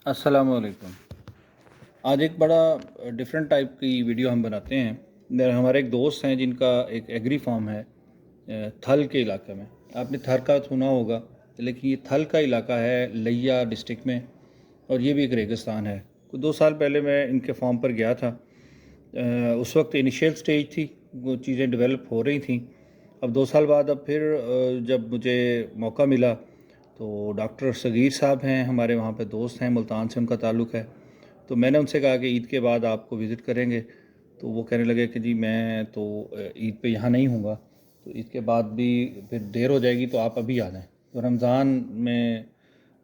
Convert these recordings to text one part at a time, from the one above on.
अस्सलाम वालेकुम। आज एक बड़ा डिफरेंट टाइप की वीडियो हम बनाते हैं। हमारे एक दोस्त हैं जिनका एक एग्री फार्म है थल के इलाके में। आपने थर का सुना होगा, लेकिन ये थल का इलाका है लिया डिस्ट्रिक्ट में, और ये भी एक रेगिस्तान है। कुछ 2 साल पहले मैं इनके फार्म पर गया था। उस वक्त इनिशियल स्टेज थी, वो चीज़ें डेवलप हो रही थी। अब 2 साल बाद अब फिर जब मुझे मौका मिला तो डॉक्टर सगीर साहब हैं, हमारे वहाँ पे दोस्त हैं, मुल्तान से उनका ताल्लुक़ है। तो मैंने उनसे कहा कि ईद के बाद आपको विज़िट करेंगे। तो वो कहने लगे कि जी मैं तो ईद पे यहाँ नहीं हूँगा, तो ईद के बाद भी फिर देर हो जाएगी, तो आप अभी आ जाएँ। तो रमज़ान में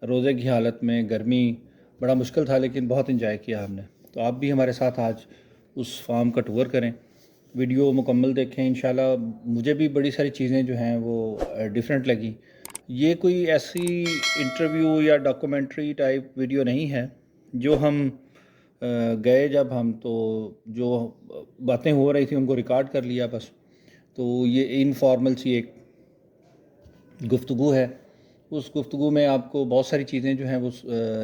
रोज़े की हालत में गर्मी, बड़ा मुश्किल था, लेकिन बहुत इंजॉय किया हमने। तो आप भी हमारे साथ आज उस फार्म का टूर करें, वीडियो मुकम्मल देखें। इंशाल्लाह मुझे भी बड़ी सारी चीज़ें जो हैं वो डिफरेंट लगी। ये कोई ऐसी इंटरव्यू या डॉक्यूमेंट्री टाइप वीडियो नहीं है जो हम गए जब हम तो जो बातें हो रही थी उनको रिकॉर्ड कर लिया बस। तो ये इनफॉर्मल सी एक गुफ्तगू है। उस गुफ्तगू में आपको बहुत सारी चीज़ें जो हैं वो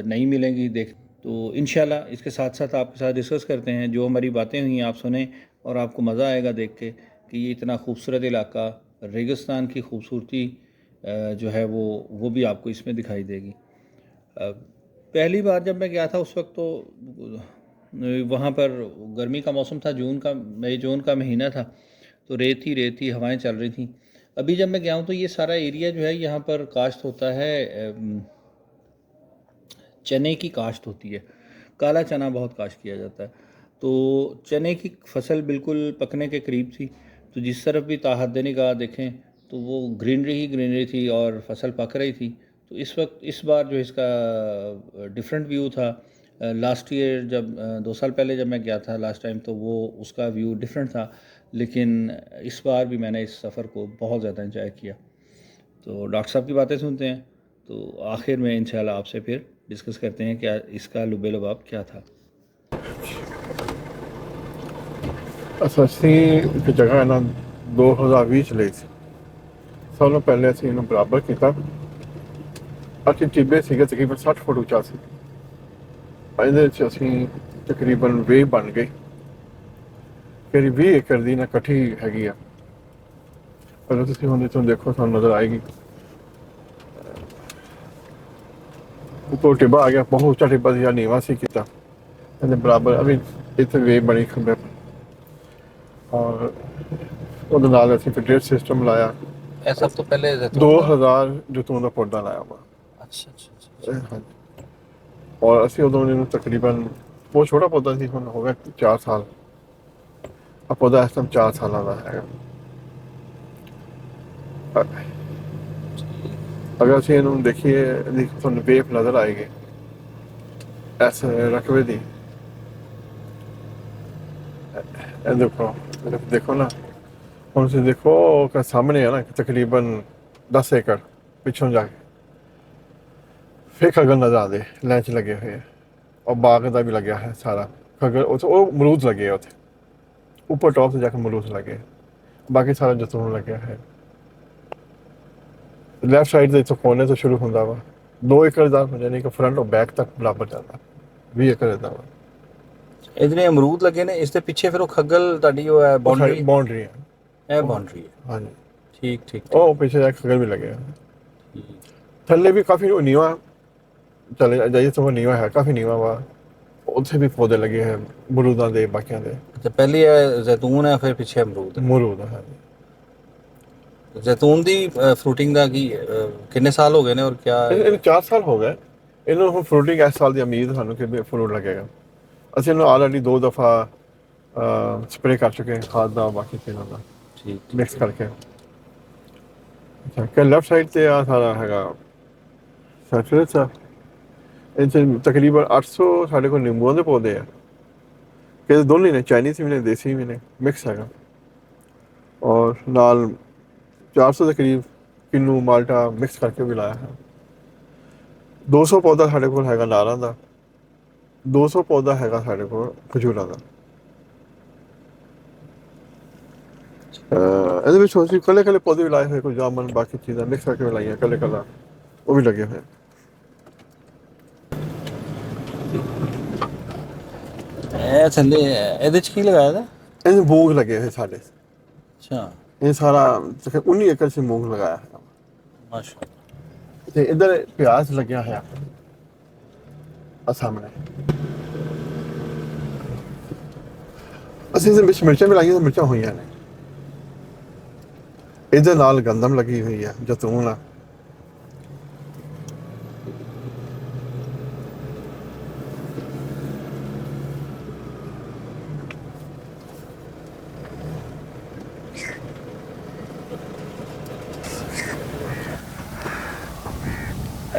नई मिलेंगी देख। तो इंशाल्लाह इसके साथ साथ आपके साथ डिस्कस करते हैं, जो हमारी बातें हुई आप सुने और आपको मज़ा आएगा देख के कि ये इतना खूबसूरत इलाका, रेगिस्तान की खूबसूरती जो है वो भी आपको इसमें दिखाई देगी। पहली बार जब मैं गया था उस वक्त तो वहाँ पर गर्मी का मौसम था, मई जून का महीना था, तो रेत ही हवाएं चल रही थी। अभी जब मैं गया हूँ तो ये सारा एरिया जो है यहाँ पर काश्त होता है, चने की काश्त होती है। काला चना बहुत काश्त किया जाता है। तो चने की फसल बिल्कुल पकने के करीब थी, तो जिस तरफ भी ताहद निगाह देखें तो वो ग्रीनरी ही ग्रीनरी थी और फसल पक रही थी। तो इस बार जो इसका डिफरेंट व्यू था। लास्ट ईयर जब 2 साल पहले जब मैं गया था लास्ट टाइम, तो वो उसका व्यू डिफरेंट था, लेकिन इस बार भी मैंने इस सफ़र को बहुत ज़्यादा एंजॉय किया। तो डॉक्टर साहब की बातें सुनते हैं, तो आखिर में इंशाल्लाह आपसे फिर डिस्कस करते हैं क्या इसका लुबे लुबाब क्या था। ਅਸੀਂ ਇੱਕ ਜਗ੍ਹਾ ਇਹਨਾਂ 2020 ਚ ਲਈ ਸੀ। ਸਭ ਤੋਂ ਪਹਿਲੇ ਅਸੀਂ ਇਹਨੂੰ ਬਰਾਬਰ ਕੀਤਾ। ਅਸੀਂ ਟਿੱਬੇ ਸੀਗੇ ਤਕਰੀਬਨ 60 ਫੁੱਟ ਉੱਚਾ ਸੀ। ਇਹਦੇ ਵਿੱਚ ਅਸੀਂ ਤਕਰੀਬਨ ਵੇਵ ਬਣ ਗਈ, ਜਿਹੜੀ 20 ਏਕੜ ਦੀ ਨਾ ਇਕੱਠੀ ਹੈਗੀ ਆ। ਪਰ ਤੁਸੀਂ ਹੁਣ ਇੱਥੋਂ ਦੇਖੋ, ਤੁਹਾਨੂੰ ਨਜ਼ਰ ਆਏਗੀ ਉੱਪਰ ਟਿੱਬਾ ਆ ਗਿਆ, ਬਹੁਤ ਉੱਚਾ ਟਿੱਬਾ ਸੀ ਜਾਂ ਨੀਵਾਂ ਸੀ ਕੀਤਾ ਇਹਦੇ ਬਰਾਬਰ। ਅਭੀ ਇੱਥੇ ਵੇਵ ਬਣੀ ਖੰਬੇ ਔਰ ਉਹਦੇ ਨਾਲ ਅਸੀਂ ਫਿਰ ਡ੍ਰਿਪ ਸਿਸਟਮ ਲਾਇਆ। ਇਹ ਸਭ ਤੋਂ ਪਹਿਲੇ 2000 ਜੈਤੂਨ ਦਾ ਪੌਦਾ ਲਾਇਆ ਵਾ। ਅੱਛਾ। ਹਾਂਜੀ। ਔਰ ਅਸੀਂ ਉਦੋਂ ਇਹਨੂੰ ਤਕਰੀਬਨ ਬਹੁਤ ਛੋਟਾ ਪੌਦਾ ਸੀ, ਹੁਣ ਹੋ ਗਿਆ 4 ਸਾਲ। ਆ ਪੌਦਾ ਇਸ ਟਾਈਮ 4 ਸਾਲਾਂ ਦਾ ਹੈਗਾ। ਅਗਰ ਅਸੀਂ ਇਹਨੂੰ ਦੇਖੀਏ, ਤੁਹਾਨੂੰ ਵੇਵ ਨਜ਼ਰ ਆਏਗੀ ਇਸ ਰਕਬੇ ਦੀ। ਇਹ ਦੇਖੋ ਨਾ, ਹੁਣ ਤੁਸੀਂ ਦੇਖੋ ਕਿ ਸਾਹਮਣੇ ਹੈ ਨਾ ਤਕਰੀਬਨ 10 ਏਕੜ ਪਿੱਛੋਂ ਜਾ ਕੇ ਫਿਰ ਖਗਰ ਨਜ਼ਰ ਆਉਂਦੇ ਲੈਂਚ ਲੱਗੇ ਹੋਏ ਆ, ਔਰ ਬਾਗ ਦਾ ਵੀ ਲੱਗਿਆ ਹੈ ਸਾਰਾ ਖਗਰ। ਉੱਥੇ ਉਹ ਅਮਰੂਦ ਲੱਗੇ ਆ, ਉੱਥੇ ਉੱਪਰ ਟੌਪ 'ਤੇ ਜਾ ਕੇ ਅਮਰੂਦ ਲੱਗੇ, ਬਾਕੀ ਸਾਰਾ ਜੈਤੂਨ ਲੱਗਿਆ ਹੈ। ਲੈਫਟ ਸਾਈਡ ਦੇ ਇੱਥੋਂ ਕੋਨੇ ਤੋਂ ਸ਼ੁਰੂ ਹੁੰਦਾ ਵਾ 2 ਏਕੜ ਦਾ, ਯਾਨੀ ਕਿ ਫਰੰਟ ਔਰ ਬੈਕ ਤੱਕ ਬਰਾਬਰ ਜਾਂਦਾ 20 ਏਕੜ ਦਾ ਵਾ। ਇਤਨੇ ਅਮਰੂਦ ਲੱਗੇ ਨੇ, ਇਸ ਦੇ ਪਿੱਛੇ ਫਿਰ ਉਹ ਖੱਗਲ ਤੁਹਾਡੀ ਉਹ ਹੈ ਬਾਉਂਡਰੀ ਹੈ, ਇਹ ਬਾਉਂਡਰੀ ਹੈ। ਹਾਂਜੀ ਠੀਕ। ਉਹ ਪਿੱਛੇ ਜਾ ਕੇ ਖਗਰ ਵੀ ਲੱਗਿਆ। ਥੱਲੇ ਵੀ ਕਾਫੀ ਨੀਵਾਂ ਚਲੇ ਜਾਈਏ ਤਾਂ ਨੀਵਾਂ ਹੈ, ਕਾਫੀ ਨੀਵਾਂ ਵਾ। ਉੱਥੇ ਵੀ ਪੌਦੇ ਲੱਗੇ ਹੈ ਅਮਰੂਦਾਂ ਦੇ, ਬਾਕੀਆਂ ਦੇ। ਅੱਛਾ, ਪਹਿਲੀ ਹੈ ਜ਼ੈਤੂਨ ਹੈ, ਫਿਰ ਪਿੱਛੇ ਅਮਰੂਦ ਹੈ। ਜ਼ੈਤੂਨ ਦੀ ਫਰੂਟਿੰਗ ਦਾ ਕੀ ਕਿੰਨੇ ਸਾਲ ਹੋ ਗਏ ਨੇ ਔਰ ਕਿਆ ਇਹਨੂੰ 4 ਸਾਲ ਹੋ ਗਏ। ਇਹਨੂੰ ਹੁਣ ਫਰੂਟਿੰਗ ਇਸ ਸਾਲ ਦੀ ਉਮੀਦ ਸਾਨੂੰ ਕਿ ਫਰੂਟ ਲੱਗੇਗਾ। ਅਸੀਂ ਇਹਨੂੰ ਆਲਰੇਡੀ 2 ਦਫਾ ਸਪਰੇਅ ਕਰ ਚੁੱਕੇ ਹਾਂ, ਖਾਦ ਦਾ ਬਾਕੀ ਚੀਜ਼ਾਂ ਦਾ ਮਿਕਸ ਕਰਕੇ। ਅੱਛਾ, ਕਿ ਲੈਫਟ ਸਾਈਡ 'ਤੇ ਆ ਸਾਰਾ ਹੈਗਾ ਸਰਫੇਸ ਆ। ਇਹ 'ਚ ਤਕਰੀਬਨ 800 ਸਾਡੇ ਕੋਲ ਨਿੰਬੂਆਂ ਦੇ ਪੌਦੇ ਆ, ਕਿ ਦੋਨੇ ਨੇ, ਚਾਈਨੀਜ਼ ਵੀ ਨੇ ਦੇਸੀ ਵੀ ਨੇ, ਮਿਕਸ ਹੈਗਾ। ਔਰ ਨਾਲ 400 ਦੇ ਕਰੀਬ ਕਿੰਨੂ ਮਾਲਟਾ ਮਿਕਸ ਕਰਕੇ ਵੀ ਲਾਇਆ ਹੈ। 200 ਪੌਦਾ ਸਾਡੇ ਕੋਲ ਹੈਗਾ ਨਾਰਾਂ ਦਾ, 200 ਪੌਦਾ ਹੈਗਾ ਸਾਡੇ ਕੋਲ ਖਜੂਰਾਂ ਦਾ। ਇਹਦੇ ਵਿੱਚ ਅਸੀਂ ਕੱਲੇ ਪੌਦੇ ਵੀ ਲਾਏ ਹੋਏ, ਕੋਈ ਜਾਮਨ ਬਾਕੀ ਚੀਜ਼ਾਂ ਮਿਕਸ ਕਰਕੇ ਵੀ ਲਾਈਆਂ, ਕੱਲੇ ਉਹ ਵੀ ਲੱਗੇ ਹੋਏ। ਇਹ ਥੱਲੇ ਇਹਦੇ 'ਚ ਕੀ ਲਗਾਇਆ ਦਾ? ਇਹਦੇ ਮੂੰਗ ਲੱਗੇ ਹੋਏ ਸਾਡੇ। ਅੱਛਾ, ਇਹ ਸਾਰਾ 19 ਏਕੜ 'ਚ ਮੂੰਗ ਲਗਾਇਆ ਹੈ ਮਾਸ਼ਾ ਤੇ ਇੱਧਰ ਪਿਆਜ਼ ਲੱਗਿਆ ਹੋਇਆ ਆ ਸਾਹਮਣੇ। ਅਸੀਂ ਇਹਦੇ ਵਿੱਚ ਮਿਰਚਾਂ ਵੀ ਲਾਈਆਂ, ਮਿਰਚਾਂ ਹੋਈਆਂ ਨੇ। ਇਹਦੇ ਨਾਲ ਗੰਦਮ ਲੱਗੀ ਹੋਈ ਹੈ, ਜੈਤੂਨ ਆ।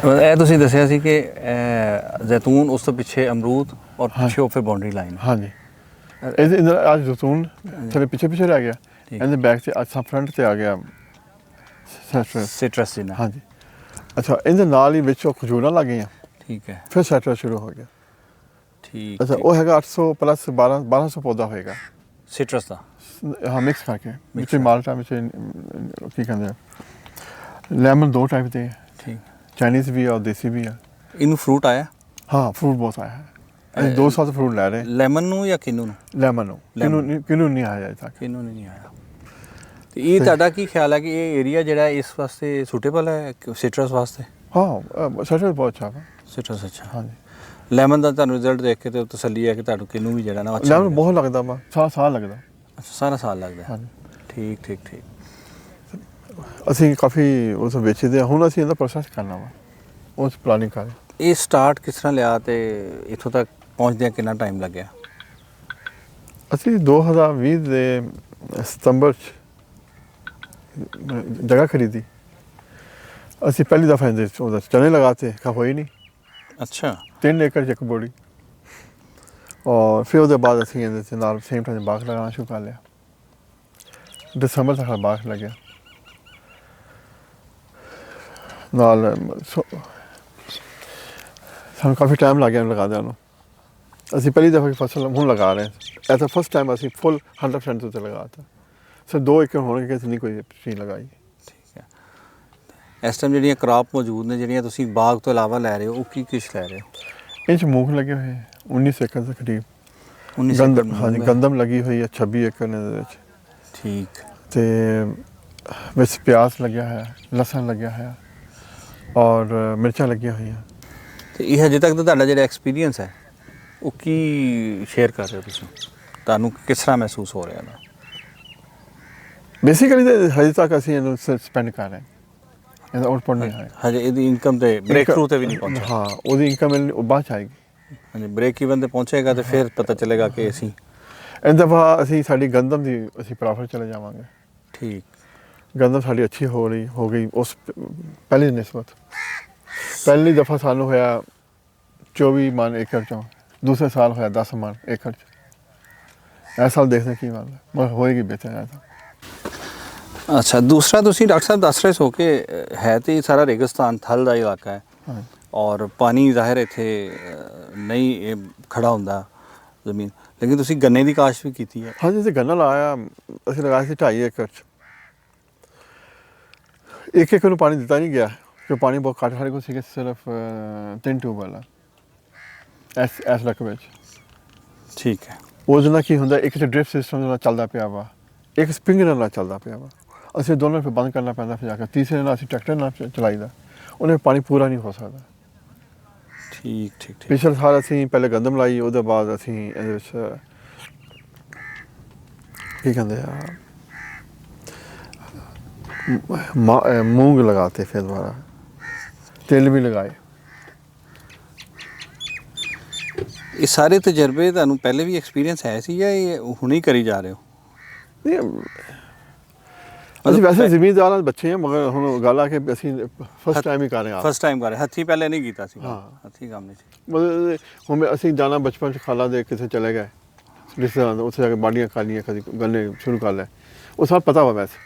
ਇਹ ਤੁਸੀਂ ਦੱਸਿਆ ਸੀ ਕਿ ਜ਼ੈਤੂਨ, ਉਸ ਤੋਂ ਪਿੱਛੇ ਅਮਰੂਦ ਔਰ ਪਿੱਛੇ ਉਹ ਫਿਰ ਬਾਉਂਡਰੀ ਲਾਈਨ। ਹਾਂਜੀ, ਇਹਦੇ ਅੰਦਰ ਅੱਜ ਜੈਤੂਨ ਥੋੜੇ ਪਿੱਛੇ ਪਿੱਛੇ ਰਹਿ ਗਿਆ, ਇਹਦੇ ਬੈਕ ਤੇ ਅੱਜ ਫਰੰਟ ਤੇ ਆ ਗਿਆ ਸਿਟਰਸ ਨਾ। ਹਾਂਜੀ, ਅੱਛਾ, ਇਹਦੇ ਨਾਲ ਹੀ ਵਿੱਚ ਉਹ ਖਜੂਰਾਂ ਲੱਗ ਗਈਆਂ। ਠੀਕ ਹੈ, ਫਿਰ ਸੈਟਰ ਸ਼ੁਰੂ ਹੋ ਗਿਆ। ਠੀਕ। ਅੱਛਾ, ਉਹ ਹੈਗਾ 800 ਪਲੱਸ 1200 ਪੌਦਾ ਹੋਏਗਾ ਸਿਟਰਸ ਦਾ। ਹਾਂ, ਮਿਕਸ ਕਰਕੇ ਵਿੱਚ ਮਾਲਟਾ ਵਿੱਚ ਕੀ ਕਹਿੰਦੇ ਆ, ਲੈਮਨ ਦੋ ਟਾਈਪ ਦੇ, ਠੀਕ, ਚਾਈਨੀਜ਼ ਵੀ ਆ, ਦੇਸੀ ਵੀ ਆ। ਇਹਨੂੰ ਫਰੂਟ ਆਇਆ? ਹਾਂ, ਫਰੂਟ ਬਹੁਤ ਆਇਆ ਹੈ। ਅਸੀਂ 2 ਸਾਲ ਤੋਂ ਫਰੂਟ ਲੈ ਰਹੇ। ਲੈਮਨ ਨੂੰ ਜਾਂ ਕਿੰਨੂ ਨੂੰ? ਲੈਮਨ ਨੂੰ। ਕਿੰਨੂ ਨਹੀਂ ਆਇਆ ਅਜੇ ਤੱਕ। ਕਿੰਨੂ ਨਹੀਂ ਆਇਆ। ਤੇ ਇਹ ਤੁਹਾਡਾ ਕੀ ਖਿਆਲ ਹੈ ਕਿ ਇਹ ਏਰੀਆ ਜਿਹੜਾ ਇਸ ਵਾਸਤੇ ਸੂਟੇਬਲ ਹੈ ਸਿਟਰਸ ਵਾਸਤੇ? ਹਾਂ, ਸੈਟਰ ਬਹੁਤ ਅੱਛਾ ਵਾ। ਸਿਟਰਸ ਅੱਛਾ। ਹਾਂਜੀ, ਲੈਮਨ ਦਾ ਤੁਹਾਨੂੰ ਰਿਜ਼ਲਟ ਦੇਖ ਕੇ ਤੇ ਤਸੱਲੀ ਹੈ ਕਿ ਤੁਹਾਨੂੰ ਕਿੰਨੂ ਵੀ ਜਿਹੜਾ ਨਾ ਅੱਛਾ ਲੈਮਨ ਬਹੁਤ ਲੱਗਦਾ ਵਾ, ਸਾਲ ਲੱਗਦਾ। ਅੱਛਾ, ਸਾਰਾ ਸਾਲ ਲੱਗਦਾ। ਹਾਂਜੀ, ਠੀਕ ਠੀਕ ਠੀਕ। ਅਸੀਂ ਕਾਫੀ ਉਸ ਵੇਚਦੇ ਹਾਂ। ਹੁਣ ਅਸੀਂ ਇਹਦਾ ਪ੍ਰੋਸੈਸ ਕਰਨਾ ਵਾ, ਉਸ ਪਲਾਨਿੰਗ ਕਰ ਰਹੇ। ਇਹ ਸਟਾਰਟ ਕਿਸ ਤਰ੍ਹਾਂ ਲਿਆ ਤੇ ਇੱਥੋਂ ਤੱਕ ਪਹੁੰਚਦਿਆਂ ਕਿੰਨਾ ਟਾਈਮ ਲੱਗਿਆ? ਅਸੀਂ 2020 ਦੇ ਸਤੰਬਰ 'ਚ ਜਗ੍ਹਾ ਖਰੀਦੀ। ਅਸੀਂ ਪਹਿਲੀ ਦਫਾ ਇਹਦੇ ਉਹਦਾ ਚਨੇ ਲਗਾਤੇ, ਹੋਈ ਨਹੀਂ। ਅੱਛਾ, 3 ਏਕੜ 'ਚ ਇੱਕ ਬੋੜੀ। ਔਰ ਫਿਰ ਉਹਦੇ ਬਾਅਦ ਅਸੀਂ ਇਹਦੇ 'ਤੇ ਨਾਲ ਸੇਮ ਟਾਈਮ ਬਾਗ ਲਗਾਉਣਾ ਸ਼ੁਰੂ ਕਰ ਲਿਆ। ਦਸੰਬਰ ਤੱਕ ਬਾਗ ਲੱਗਿਆ ਨਾਲ। ਸਾਨੂੰ ਕਾਫੀ ਟਾਈਮ ਲੱਗ ਗਿਆ ਲਗਾਦਿਆਂ ਨੂੰ। ਅਸੀਂ ਪਹਿਲੀ ਦਫਾ ਫਸਲ ਹੁਣ ਲਗਾ ਰਹੇ ਹਾਂ। ਇਹ ਤਾਂ ਫਸਟ ਟਾਈਮ ਅਸੀਂ ਫੁੱਲ 100% ਉੱਤੇ ਲਗਾਤਾ। ਸਿਰ 2 ਏਕੜ ਹੋਣਗੇ ਕਿ ਅਸੀਂ ਨਹੀਂ ਕੋਈ ਚੀਜ਼ ਲਗਾਈ। ਠੀਕ ਹੈ। ਇਸ ਟਾਈਮ ਜਿਹੜੀਆਂ ਕ੍ਰਾਪ ਮੌਜੂਦ ਨੇ, ਜਿਹੜੀਆਂ ਤੁਸੀਂ ਬਾਗ ਤੋਂ ਇਲਾਵਾ ਲੈ ਰਹੇ ਹੋ, ਉਹ ਕੀ ਕੁਛ ਲੈ ਰਹੇ ਹੋ? ਇਹ 'ਚ ਮੂੰਗ ਲੱਗੇ ਹੋਏ 19 ਏਕੜ ਦੇ ਕਰੀਬ। 19 ਗੰਦਮ, ਹਾਂਜੀ, ਗੰਦਮ ਲੱਗੀ ਹੋਈ ਹੈ 26 ਏਕੜ ਨੇ ਇਹਦੇ ਵਿੱਚ। ਠੀਕ। ਤੇ ਵਿੱਚ ਪਿਆਜ਼ ਲੱਗਿਆ ਹੋਇਆ, ਲਸਣ ਲੱਗਿਆ ਹੋਇਆ ਔਰ ਮਿਰਚਾਂ ਲੱਗੀਆਂ ਹੋਈਆਂ। ਤੇ ਇਹ ਹਜੇ ਤੱਕ ਦਾ ਤੁਹਾਡਾ ਜਿਹੜਾ ਐਕਸਪੀਰੀਅੰਸ ਹੈ ਉਹ ਕੀ ਸ਼ੇਅਰ ਕਰ ਰਹੇ ਹੋ ਤੁਸੀਂ? ਤੁਹਾਨੂੰ ਕਿਸ ਤਰ੍ਹਾਂ ਮਹਿਸੂਸ ਹੋ ਰਿਹਾ ਹੈ? ਬੇਸਿਕਲੀ ਤਾਂ ਹਜੇ ਤੱਕ ਅਸੀਂ ਇਹਨੂੰ ਸਪੈਂਡ ਕਰ ਰਹੇ ਹਾਂ। ਇਹਦਾ ਆਊਟਪੁੱਟ ਨਹੀਂ ਹੈ ਹਜੇ। ਇਹਦੀ ਇਨਕਮ ਤੇ ਬ੍ਰੇਕ ਥਰੂ ਤੇ ਵੀ ਨਹੀਂ ਪਹੁੰਚਿਆ? ਹਾਂ, ਉਹਦੀ ਇਨਕਮ ਉਹ ਬਾਅਦ 'ਚ ਆਏਗੀ। ਹਾਂਜੀ, ਬ੍ਰੇਕ ਈਵਨ ਤੇ ਪਹੁੰਚੇਗਾ ਤੇ ਫਿਰ ਪਤਾ ਚੱਲੇਗਾ ਕਿ ਅਸੀਂ ਇਸ ਦਫਾ ਅਸੀਂ ਸਾਡੀ ਗੰਦਮ ਦੀ ਅਸੀਂ ਪ੍ਰੋਫਿਟ ਚਲੇ ਜਾਵਾਂਗੇ। ਠੀਕ। ਗੰਦਮ ਸਾਡੀ ਅੱਛੀ ਹੋ ਗਈ ਉਸ ਪਹਿਲੀ ਨਿਸਬਤ। ਪਹਿਲੀ ਦਫਾ ਸਾਨੂੰ ਹੋਇਆ 24 ਮਣ ਏਕੜ 'ਚੋਂ, ਦੂਸਰੇ ਸਾਲ ਹੋਇਆ 10 ਮਣ ਏਕੜ 'ਚ। ਇਸ ਸਾਲ ਦੇਖਦੇ ਕੀ ਬਣਦਾ, ਮगर ਹੋਏਗੀ ਬਿਹਤਰ ਹੈ ਤਾਂ। ਅੱਛਾ, ਦੂਸਰਾ ਤੁਸੀਂ ਡਾਕਟਰ ਸਾਹਿਬ ਦੱਸ ਰਹੇ ਸੋ ਕਿ ਹੈ ਤੇ ਸਾਰਾ ਰੇਗਿਸਤਾਨ, ਥਲ ਦਾ ਇਲਾਕਾ ਹੈ ਔਰ ਪਾਣੀ ਜ਼ਾਹਿਰ ਇੱਥੇ ਨਹੀਂ ਖੜਾ ਹੁੰਦਾ ਜ਼ਮੀਨ, ਲੇਕਿਨ ਤੁਸੀਂ ਗੰਨੇ ਦੀ ਕਾਸ਼ਤ ਵੀ ਕੀਤੀ ਹੈ? ਹਾਂਜੀ, ਅਸੀਂ ਗੰਨਾ ਲਾਇਆ। ਅਸੀਂ ਲਗਾਇਆ ਸੀ 2.5 ਏਕੜ 'ਚ। ਇੱਕ ਏਕੜ ਨੂੰ ਪਾਣੀ ਦਿੱਤਾ ਨਹੀਂ ਗਿਆ ਕਿ ਪਾਣੀ ਬਹੁਤ ਘੱਟ ਸਾਡੇ ਕੋਲ ਸੀਗੇ, ਸਿਰਫ 3 ਟਿਊਬਵੈੱਲ ਇਸ ਰਕਬੇ 'ਚ। ਠੀਕ ਹੈ। ਉਹਦੇ ਨਾਲ ਕੀ ਹੁੰਦਾ, ਇੱਕ ਤਾਂ ਡ੍ਰਿਪ ਸਿਸਟਮ ਨਾਲ ਚੱਲਦਾ ਪਿਆ ਵਾ, ਇੱਕ ਸਪ੍ਰਿੰਕਲਰ ਨਾਲ ਚੱਲਦਾ ਪਿਆ ਵਾ। ਅਸੀਂ ਦੋਨੋਂ ਫਿਰ ਬੰਦ ਕਰਨਾ ਪੈਂਦਾ, ਫਿਰ ਜਾ ਕੇ ਤੀਸਰੇ ਨਾਲ ਅਸੀਂ ਟਰੈਕਟਰ ਨਾਲ ਚਲਾਈਦਾ। ਉਹਨੇ ਪਾਣੀ ਪੂਰਾ ਨਹੀਂ ਹੋ ਸਕਦਾ। ਠੀਕ ਠੀਕ ਠੀਕ। ਪਿਛਲੇ ਸਾਲ ਅਸੀਂ ਪਹਿਲੇ ਗੰਦਮ ਲਾਈ, ਉਹਦੇ ਬਾਅਦ ਅਸੀਂ ਇਹਦੇ ਵਿੱਚ ਕੀ ਕਹਿੰਦੇ ਆ ਮੂੰਗ ਲਗਾਤੇ, ਫਿਰ ਦੁਬਾਰਾ ਤਿਲ ਵੀ ਲਗਾਏ। ਇਹ ਸਾਰੇ ਤਜਰਬੇ ਤੁਹਾਨੂੰ ਪਹਿਲੇ ਵੀ ਐਕਸਪੀਰੀਅੰਸ ਹੈ ਸੀ ਜਾਂ ਇਹ ਹੁਣੇ ਹੀ ਕਰੀ ਜਾ ਰਹੇ ਹੋ? ਨਹੀਂ, ਅਸੀਂ ਵੈਸੇ ਜ਼ਿਮੀਂਦਾਰਾਂ ਦੇ ਬੱਚੇ ਹਾਂ, ਮਗਰ ਹੁਣ ਗੱਲ ਆ ਕਿ ਅਸੀਂ ਫਸਟ ਟਾਈਮ ਹੀ ਕਰ ਰਹੇ ਹਾਂ। ਫਸਟ ਟਾਈਮ ਕਰ ਰਹੇ, ਹੱਥੀਂ ਪਹਿਲੇ ਨਹੀਂ ਕੀਤਾ ਸੀ? ਹਾਂ, ਹੱਥੀਂ ਕੰਮ ਨਹੀਂ ਸੀ। ਮਤਲਬ ਹੁਣ ਅਸੀਂ ਜਾਣਾ ਬਚਪਨ 'ਚ ਖਾਲਾ ਦੇ ਕਿਸੇ ਚਲੇ ਗਏ ਰਿਸ਼ਤੇਦਾਰਾਂ ਦੇ, ਉੱਥੇ ਜਾ ਕੇ ਬਾੜੀਆਂ ਖਾਲੀਆਂ, ਕਦੀ ਗੰਨੇ ਸ਼ੁਰੂ ਕਰ ਲਏ। ਉਹ ਸਭ ਪਤਾ ਵਾ, ਵੈਸੇ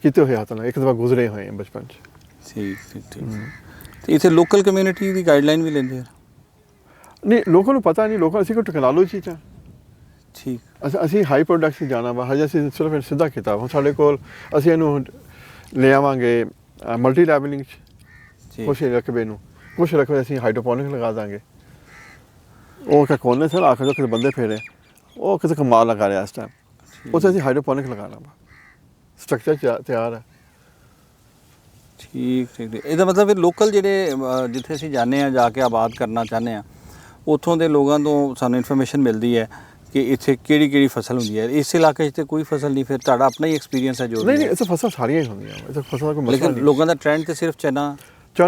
ਕੀਤੇ ਹੋਏ ਹੱਥ ਨਾਲ, ਇੱਕ ਦਫਾ ਗੁਜ਼ਰੇ ਹੋਏ ਹਾਂ ਬਚਪਨ 'ਚ। ਠੀਕ ਠੀਕ ਠੀਕ। ਤੇ ਇੱਥੇ ਲੋਕਲ ਕਮਿਊਨਿਟੀ ਦੀ ਗਾਈਡਲਾਈਨ ਵੀ ਲੈਂਦੇ ਆ? ਨਹੀਂ, ਲੋਕਾਂ ਨੂੰ ਪਤਾ ਨਹੀਂ। ਲੋਕਾਂ ਅਸੀਂ ਕੋਈ ਟੈਕਨੋਲੋਜੀ 'ਚ ਠੀਕ। ਅਸੀਂ ਹਾਈ ਪ੍ਰੋਡਕਟ ਜਾਣਾ ਵਾ। ਹਜੇ ਅਸੀਂ ਸਿਰਫ ਸਿੱਧਾ ਕੀਤਾ। ਹੁਣ ਸਾਡੇ ਕੋਲ ਅਸੀਂ ਇਹਨੂੰ ਲੈ ਆਵਾਂਗੇ ਮਲਟੀ ਲੈਵਲਿੰਗ 'ਚ, ਕੁਛ ਰਕਬੇ ਨੂੰ, ਕੁਛ ਰਕਬੇ ਅਸੀਂ ਹਾਈਡਰੋਪੋਨਿਕ ਲਗਾ ਦਾਂਗੇ। ਉਹ ਕਿ ਕੋਨੇ ਸਰ ਆਖਰ ਜੋ ਕਿ ਬੰਦੇ ਫੇਰੇ ਉਹ ਕਿਸੇ ਕਮਾਲ ਲਗਾ ਰਿਹਾ ਇਸ ਟਾਈਮ ਉੱਥੇ ਅਸੀਂ ਹਾਈਡਰੋਪੋਨਿਕ ਲਗਾਉਣਾ ਵਾ ਸਟਰਕਚਰ ਤਿਆਰ ਹੈ। ਠੀਕ ਠੀਕ ਠੀਕ। ਇਹਦਾ ਮਤਲਬ ਫਿਰ ਲੋਕਲ ਜਿਹੜੇ ਜਿੱਥੇ ਅਸੀਂ ਜਾਂਦੇ ਹਾਂ ਜਾ ਕੇ ਆਬਾਦ ਕਰਨਾ ਚਾਹੁੰਦੇ ਹਾਂ ਉੱਥੋਂ ਦੇ ਲੋਕਾਂ ਤੋਂ ਸਾਨੂੰ ਇਨਫੋਰਮੇਸ਼ਨ ਮਿਲਦੀ ਹੈ ਕਿ ਇੱਥੇ ਕਿਹੜੀ ਕਿਹੜੀ ਫਸਲ ਹੁੰਦੀ ਹੈ। ਇਸ ਇਲਾਕੇ 'ਚ ਤੇ ਕੋਈ ਫਸਲ ਨਹੀਂ, ਫਿਰ ਤੁਹਾਡਾ ਆਪਣਾ ਹੀ ਐਕਸਪੀਰੀਅੰਸ ਹੈ ਜੋ ਨਹੀਂ ਇੱਥੇ ਫਸਲ ਸਾਰੀਆਂ ਹੀ ਹੁੰਦੀਆਂ ਇੱਥੇ ਫਸਲ ਦਾ ਕੋਈ ਮਸਲਾ ਲੇਕਿਨ ਨਹੀਂ। ਲੋਕਾਂ ਦਾ ਟ੍ਰੈਂਡ ਤੇ ਸਿਰਫ ਚਨਾ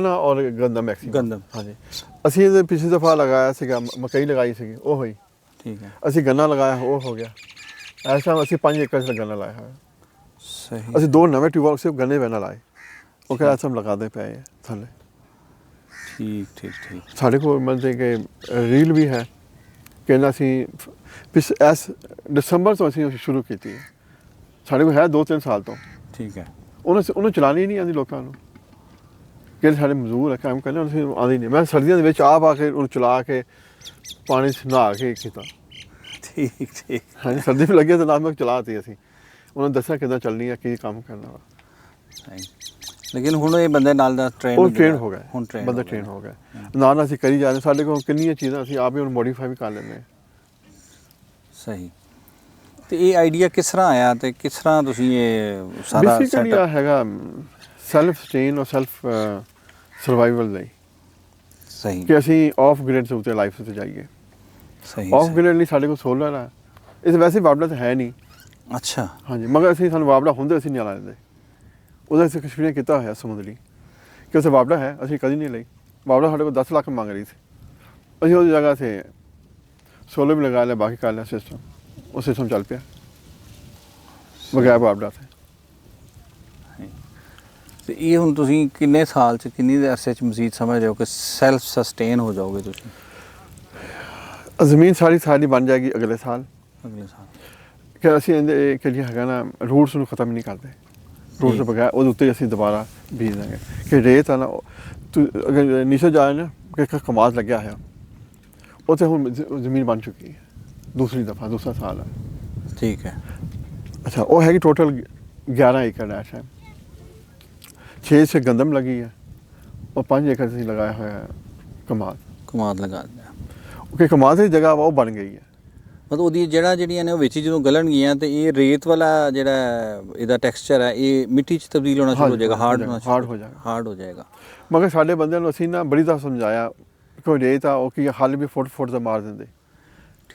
ਔਰ ਗੰਦਮ ਮੈਕਸੀਮਮ ਗੰਦਮ। ਹਾਂਜੀ ਅਸੀਂ ਇਹਦੇ ਪਿਛਲੀ ਦਫਾ ਲਗਾਇਆ ਸੀਗਾ ਮਕਈ ਲਗਾਈ ਸੀਗੀ ਉਹ ਹੋਈ। ਠੀਕ ਹੈ। ਅਸੀਂ ਗੰਨਾ ਲਗਾਇਆ ਉਹ ਹੋ ਗਿਆ। ਇਸ ਟਾਈਮ ਅਸੀਂ 5 ਏਕੜ ਦਾ ਗੰਨਾ ਲਾਇਆ ਹੋਇਆ। ਸਹੀ। ਅਸੀਂ 2 ਨਵੇਂ ਟਿਊਬਵੈੱਲ ਸਿਰਫ ਗੰਨੇ ਬੈਨਾ ਲਾਏ ਉਹ ਕਿਹਾ ਸਭ ਲਗਾਦੇ ਪਏ ਆ ਥੱਲੇ। ਠੀਕ ਠੀਕ ਠੀਕ। ਸਾਡੇ ਕੋਲ ਮਤਲਬ ਕਿ ਰੀਲ ਵੀ ਹੈ ਕਿ ਅਸੀਂ ਇਸ ਦਸੰਬਰ ਤੋਂ ਅਸੀਂ ਸ਼ੁਰੂ ਕੀਤੀ ਹੈ। ਸਾਡੇ ਕੋਲ ਹੈ 2-3 ਸਾਲ ਤੋਂ। ਠੀਕ ਹੈ। ਉਹਨੂੰ ਚਲਾਉਣੀ ਨਹੀਂ ਆਉਂਦੀ ਲੋਕਾਂ ਨੂੰ ਕਿ ਸਾਡੇ ਮਜ਼ਦੂਰ ਹੈ ਕੰਮ ਕਰਨੇ ਉਹਨੂੰ ਆਉਂਦੀ ਨਹੀਂ। ਮੈਂ ਸਰਦੀਆਂ ਦੇ ਵਿੱਚ ਆ ਕੇ ਉਹਨੂੰ ਚਲਾ ਕੇ ਪਾਣੀ 'ਚ ਨਹਾ ਕੇ ਕੀਤਾ। ਠੀਕ ਠੀਕ। ਹਾਂਜੀ ਸਰਦੀ ਵੀ ਲੱਗੀ ਤਾਂ ਨਾਲ ਮੈਂ ਚਲਾਤੀ ਅਸੀਂ ਉਹਨਾਂ ਨੂੰ ਦੱਸਿਆ ਕਿੱਦਾਂ ਚੱਲਣੀ ਹੈ ਕੀ ਕੰਮ ਕਰਨਾ ਵਾ। ਸਹੀ। ਲੇਕਿਨ ਹੁਣ ਇਹ ਬੰਦੇ ਨਾਲ ਦਾ ਉਹ ਟ੍ਰੇਨ ਹੋ ਗਏ ਹੁਣ ਬੰਦਾ ਟ੍ਰੇਨ ਹੋ ਗਏ ਨਾਲ ਅਸੀਂ ਕਰੀ ਜਾ ਰਹੇ। ਸਾਡੇ ਕੋਲ ਕਿੰਨੀਆਂ ਚੀਜ਼ਾਂ ਅਸੀਂ ਆਪ ਹੀ ਉਹਨੂੰ ਮੋਡੀਫਾਈ ਵੀ ਕਰ ਲੈਂਦੇ ਹਾਂ। ਸਹੀ। ਤੇ ਇਹ ਆਈਡੀਆ ਕਿਸ ਤਰ੍ਹਾਂ ਆਇਆ ਤੇ ਕਿਸ ਤਰ੍ਹਾਂ ਤੁਸੀਂ ਇਹ ਸਾਰਾ ਬੇਸਿਕਲੀ ਆ ਹੈਗਾ ਸੈਲਫ ਸਟੇਨ ਔਰ ਸੈਲਫ ਸਰਵਾਈਵਲ ਲਈ। ਸਹੀ। ਕਿ ਅਸੀਂ ਆਫ ਗ੍ਰਿਡ ਦੇ ਉੱਤੇ ਲਾਈਫ ਤੇ ਜਾਈਏ। ਸਹੀ। ਆਫ ਗ੍ਰਿਡ ਲਈ ਸਾਡੇ ਕੋਲ ਸੋਲਰ ਆ। ਇਹ ਵੈਸੇ ਵਾਪੜਾ ਤਾਂ ਹੈ ਨਹੀਂ। ਅੱਛਾ। ਹਾਂਜੀ ਮਗਰ ਅਸੀਂ ਸਾਨੂੰ ਵਾਪੜਾ ਹੁੰਦੇ ਅਸੀਂ ਨਹੀਂ ਲਾ ਲੈਂਦੇ। ਉਹਦਾ ਅਸੀਂ ਐਕਸਪੀਰੀਅੰਸ ਕੀਤਾ ਹੋਇਆ ਸਮੁੰਦਰੀ ਕਿ ਉੱਥੇ ਵਾਪੜਾ ਹੈ ਅਸੀਂ ਕਦੀ ਨਹੀਂ ਲਈ। ਵਾਪੜਾ ਸਾਡੇ ਕੋਲ 10 ਲੱਖ ਮੰਗ ਰਹੀ ਸੀ। ਅਸੀਂ ਉਹਦੀ ਜਗ੍ਹਾ 'ਤੇ ਸੋਲਰ ਵੀ ਲਗਾ ਲਿਆ ਬਾਕੀ ਕਰ ਲਿਆ ਸਿਸਟਮ। ਉਹ ਸਿਸਟਮ ਚੱਲ ਪਿਆ ਬਗੈਰ ਵਾਪੜਾ ਤੇ। ਤੇ ਇਹ ਹੁਣ ਤੁਸੀਂ ਕਿੰਨੇ ਸਾਲ 'ਚ ਕਿੰਨੀ ਦੇ ਅਰਸੇ 'ਚ ਮਜ਼ੀਦ ਸਮਝ ਰਹੇ ਹੋ ਕਿ ਸੈਲਫ ਸਸਟੇਨ ਹੋ ਜਾਓਗੇ ਤੁਸੀਂ? ਜ਼ਮੀਨ ਸਾਰੀ ਬਣ ਜਾਏਗੀ ਅਗਲੇ ਸਾਲ। ਅਗਲੇ ਸਾਲ ਕਿ ਅਸੀਂ ਇਹਦੇ ਕਿ ਹੈਗਾ ਨਾ ਰੂਟਸ ਨੂੰ ਖਤਮ ਨਹੀਂ ਕਰਦੇ। ਰੂਟਸ ਤੋਂ ਬਗੈਰ ਉਹਦੇ ਉੱਤੇ ਅਸੀਂ ਦੁਬਾਰਾ ਬੀਜ ਦਾਂਗੇ ਕਿ ਰੇਤ ਆ ਨਾ ਅਗਰ ਨੀਚੇ ਜਾਏ ਨਾ ਕਿ ਕਮਾਦ ਲੱਗਿਆ ਹੋਇਆ ਉੱਥੇ ਹੁਣ ਜ਼ਮੀਨ ਬਣ ਚੁੱਕੀ ਹੈ ਦੂਸਰਾ ਸਾਲ ਹੈ। ਠੀਕ ਹੈ। ਅੱਛਾ ਉਹ ਹੈਗੀ ਟੋਟਲ 11 ਏਕੜ ਹੈ। 6 ਗੰਦਮ ਲੱਗੀ ਹੈ ਔਰ 5 ਏਕੜ ਅਸੀਂ ਲਗਾਇਆ ਹੋਇਆ ਹੈ ਕਮਾਦ ਲਗਾ ਦਿਆ। ਕਿ ਕਮਾਦ ਦੀ ਜਗ੍ਹਾ ਵਾ ਉਹ ਬਣ ਗਈ ਹੈ। ਮਤਲਬ ਉਹਦੀ ਜਿਹੜੀਆਂ ਨੇ ਉਹ ਵਿੱਚ ਜਦੋਂ ਗਲਣ ਗਈਆਂ ਤੇ ਇਹ ਰੇਤ ਵਾਲਾ ਜਿਹੜਾ ਇਹਦਾ ਟੈਕਸਚਰ ਹੈ ਇਹ ਮਿੱਟੀ 'ਚ ਤਬਦੀਲ ਹੋਣਾ ਸ਼ੁਰੂ ਹੋ ਜਾਏਗਾ। ਹਾਰਡ ਹੋ ਜਾਏਗਾ। ਮਗਰ ਸਾਡੇ ਬੰਦਿਆਂ ਨੂੰ ਅਸੀਂ ਨਾ ਬੜੀ ਦਫਾ ਸਮਝਾਇਆ ਕੋਈ ਰੇਤ ਆ ਉਹ ਕੀ ਹੱਲ ਵੀ ਫੁੱਟ ਦਾ ਮਾਰ ਦਿੰਦੇ।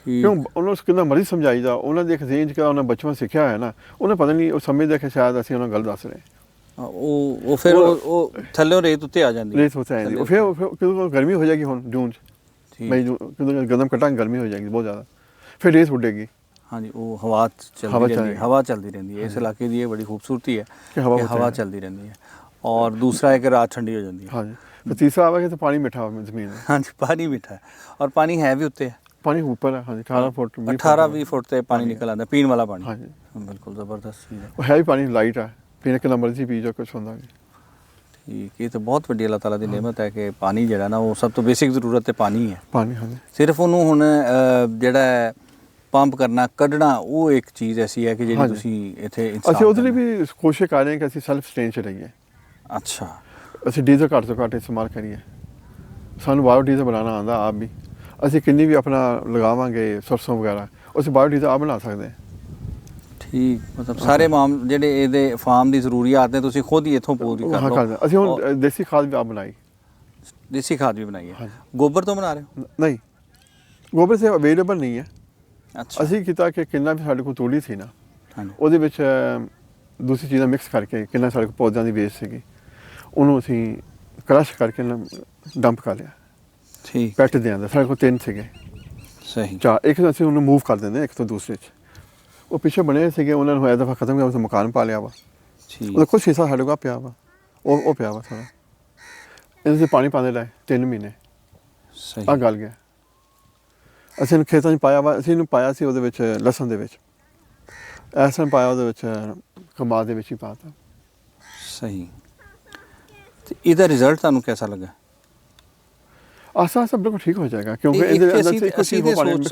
ਕਿਉਂ ਉਹਨਾਂ ਨੂੰ ਕਿੰਨਾ ਮਰਜ਼ੀ ਸਮਝਾਈਦਾ ਉਹਨਾਂ ਦੇ ਇੱਕ ਰੇਂਜ ਕਿ ਉਹਨਾਂ ਬਚਪਨ ਸਿੱਖਿਆ ਹੋਇਆ ਨਾ ਉਹਨੇ ਪਤਾ ਨਹੀਂ ਉਹ ਸਮਝਦੇ ਕਿ ਸ਼ਾਇਦ ਅਸੀਂ ਉਹਨਾਂ ਗੱਲ ਦੱਸ ਰਹੇ। ਉਹ ਫਿਰ ਉਹ ਥੱਲੇ ਰੇਤ ਉੱਤੇ ਆ ਜਾਂਦੀ। ਰੇਤ ਉੱਤੇ ਆ ਜਾਂਦੀ। ਫਿਰ ਕਿਉਂਕਿ ਗਰਮੀ ਹੋ ਜਾਏਗੀ ਹੁਣ ਜੂਨ 'ਚ ਮਈ ਜਦੋਂ ਗੰਦਮ ਕਟਾਂਗੇ ਗਰਮੀ ਹੋ ਜਾਏਗੀ ਬਹੁਤ ਜ਼ਿਆਦਾ ਫਿਰ ਰੇਤ ਉੱਡੇਗੀ। ਹਾਂਜੀ ਉਹ ਹਵਾ ਚੱਲਦੀ ਰਹਿੰਦੀ ਹੈ। ਇਸ ਇਲਾਕੇ ਦੀ ਇਹ ਬੜੀ ਖੂਬਸੂਰਤੀ ਹੈ ਕਿ ਹਵਾ ਚੱਲਦੀ ਰਹਿੰਦੀ ਹੈ। ਔਰ ਦੂਸਰਾ ਹੈ ਕਿ ਰਾਤ ਠੰਡੀ ਹੋ ਜਾਂਦੀ ਹੈ। ਹਾਂਜੀ ਤੀਸਰਾ ਆਵੇਗਾ ਤਾਂ ਪਾਣੀ ਮਿੱਠਾ ਜ਼ਮੀਨ ਹੈ। ਹਾਂਜੀ ਪਾਣੀ ਮਿੱਠਾ ਹੈ ਔਰ ਪਾਣੀ ਹੈ ਵੀ ਉੱਤੇ ਹੈ। ਪਾਣੀ ਉੱਪਰ ਹੈ। ਹਾਂਜੀ 18-20 ਫੁੱਟ ਤੇ ਪਾਣੀ ਨਿਕਲ ਆਉਂਦਾ ਪੀਣ ਵਾਲਾ ਪਾਣੀ। ਹਾਂਜੀ ਬਿਲਕੁਲ ਜ਼ਬਰਦਸਤ ਚੀਜ਼ ਹੈ। ਉਹ ਹੈ ਵੀ ਪਾਣੀ ਲਾਈਟ ਹੈ ਪੀਣ ਕਿੰਨਾ ਮਰਜ਼ੀ ਪੀ ਜਾਓ ਕੁਛ ਹੁੰਦਾ ਨਹੀਂ। ਠੀਕ। ਇਹ ਤਾਂ ਬਹੁਤ ਵੱਡੀ ਅੱਲਾਹ ਤਾਲਾ ਦੀ ਨਿਅਮਤ ਹੈ ਕਿ ਪਾਣੀ ਜਿਹੜਾ ਨਾ ਉਹ ਸਭ ਤੋਂ ਬੇਸਿਕ ਜ਼ਰੂਰਤ ਹੈ ਪਾਣੀ ਹੈ। ਪਾਣੀ ਹਾਂਜੀ ਸਿਰਫ ਉਹਨੂੰ ਹੁਣ ਜਿਹੜਾ ਪੰਪ ਕਰਨਾ ਕੱਢਣਾ ਉਹ ਇੱਕ ਚੀਜ਼ ਐਸੀ ਹੈ ਕਿ ਜਿਹੜੀ ਤੁਸੀਂ ਇੱਥੇ ਅਸੀਂ ਉਹਦੇ ਲਈ ਵੀ ਕੋਸ਼ਿਸ਼ ਕਰ ਰਹੇ ਹਾਂ ਕਿ ਅਸੀਂ ਸੈਲਫ ਸਟੇਨ 'ਚ ਰਹੀਏ। ਅੱਛਾ। ਅਸੀਂ ਡੀਜ਼ਲ ਘੱਟ ਤੋਂ ਘੱਟ ਇਸਤੇਮਾਲ ਕਰੀਏ। ਸਾਨੂੰ ਬਾਇਓ ਡੀਜ਼ਲ ਬਣਾਉਣਾ ਆਉਂਦਾ ਆਪ ਵੀ। ਅਸੀਂ ਕਿੰਨੀ ਵੀ ਆਪਣਾ ਲਗਾਵਾਂਗੇ ਸਰਸੋਂ ਵਗੈਰਾ ਅਸੀਂ ਬਾਇਓ ਡੀਜ਼ਲ ਆਪ ਬਣਾ ਸਕਦੇ ਹਾਂ। ਠੀਕ। ਮਤਲਬ ਸਾਰੇ ਜਿਹੜੇ ਇਹਦੇ ਫਾਰਮ ਦੀ ਜ਼ਰੂਰੀਆਤ ਨੇ ਤੁਸੀਂ ਖੁਦ ਹੀ ਇੱਥੋਂ ਪੂਰੀ ਕਰ ਲਓ। ਅਸੀਂ ਹੁਣ ਦੇਸੀ ਖਾਦ ਵੀ ਆਪ ਬਣਾਈ। ਦੇਸੀ ਖਾਦ ਵੀ ਬਣਾਈ ਹੈ। ਗੋਬਰ ਤੋਂ ਬਣਾ ਰਹੇ ਹੋ? ਨਹੀਂ ਗੋਬਰ ਸੇ ਅਵੇਲੇਬਲ ਨਹੀਂ ਹੈ। ਅੱਛਾ। ਅਸੀਂ ਕੀਤਾ ਕਿ ਕਿੰਨਾ ਵੀ ਸਾਡੇ ਕੋਲ ਤੂੜੀ ਸੀ ਨਾ ਉਹਦੇ ਵਿੱਚ ਦੂਸਰੀ ਚੀਜ਼ਾਂ ਮਿਕਸ ਕਰਕੇ ਕਿੰਨਾ ਸਾਡੇ ਕੋਲ ਪੌਦਿਆਂ ਦੀ ਵੇਸਟ ਸੀਗੀ ਉਹਨੂੰ ਅਸੀਂ ਕ੍ਰਸ਼ ਕਰਕੇ ਡੰਪ ਕਰ ਲਿਆ। ਠੀਕ। ਪੈਟ ਦੇ ਅੰਦਰ ਸਾਡੇ ਕੋਲ 3 ਸੀਗੇ। ਸਹੀ। ਇੱਕ ਅਸੀਂ ਉਹਨੂੰ ਮੂਵ ਕਰ ਦਿੰਦੇ ਇੱਕ ਤੋਂ ਦੂਸਰੇ 'ਚ। ਉਹ ਪਿੱਛੇ ਬਣੇ ਸੀਗੇ ਉਹਨਾਂ ਨੂੰ ਹੋਇਆ ਦਫਾ ਖਤਮ ਗਿਆ। ਉਸ ਮਕਾਨ ਪਾ ਲਿਆ ਵਾ। ਉਹਦਾ ਕੁਛ ਹਿੱਸਾ ਸਾਡੇ ਕੋਲ ਪਿਆ ਵਾ ਉਹ ਪਿਆ ਵਾ ਸਾਰਾ। ਇਹਦੇ 'ਚ ਪਾਣੀ ਪਾਉਂਦੇ ਰਹੇ 3 ਮਹੀਨੇ। ਸਹੀ। ਆਹ ਗੱਲ ਗਿਆ। ਅਸੀਂ ਇਹਨੂੰ ਖੇਤਾਂ 'ਚ ਪਾਇਆ ਵਾ। ਅਸੀਂ ਇਹਨੂੰ ਪਾਇਆ ਸੀ ਉਹਦੇ ਵਿੱਚ ਲਸਣ ਦੇ ਵਿੱਚ। ਇਸ ਤਰ੍ਹਾਂ ਪਾਇਆ ਉਹਦੇ ਵਿੱਚ ਕਮਾਦ ਦੇ ਵਿੱਚ ਹੀ ਪਾਤਾ। ਸਹੀ। ਤੇ ਇਹਦਾ ਰਿਜ਼ਲਟ ਤੁਹਾਨੂੰ ਕਿਹਦਾ ਲੱਗਾ? ਆਸਾ ਬਿਲਕੁਲ ਠੀਕ ਹੋ ਜਾਏਗਾ ਕਿਉਂਕਿ ਇਹਦੇ ਅੰਦਰ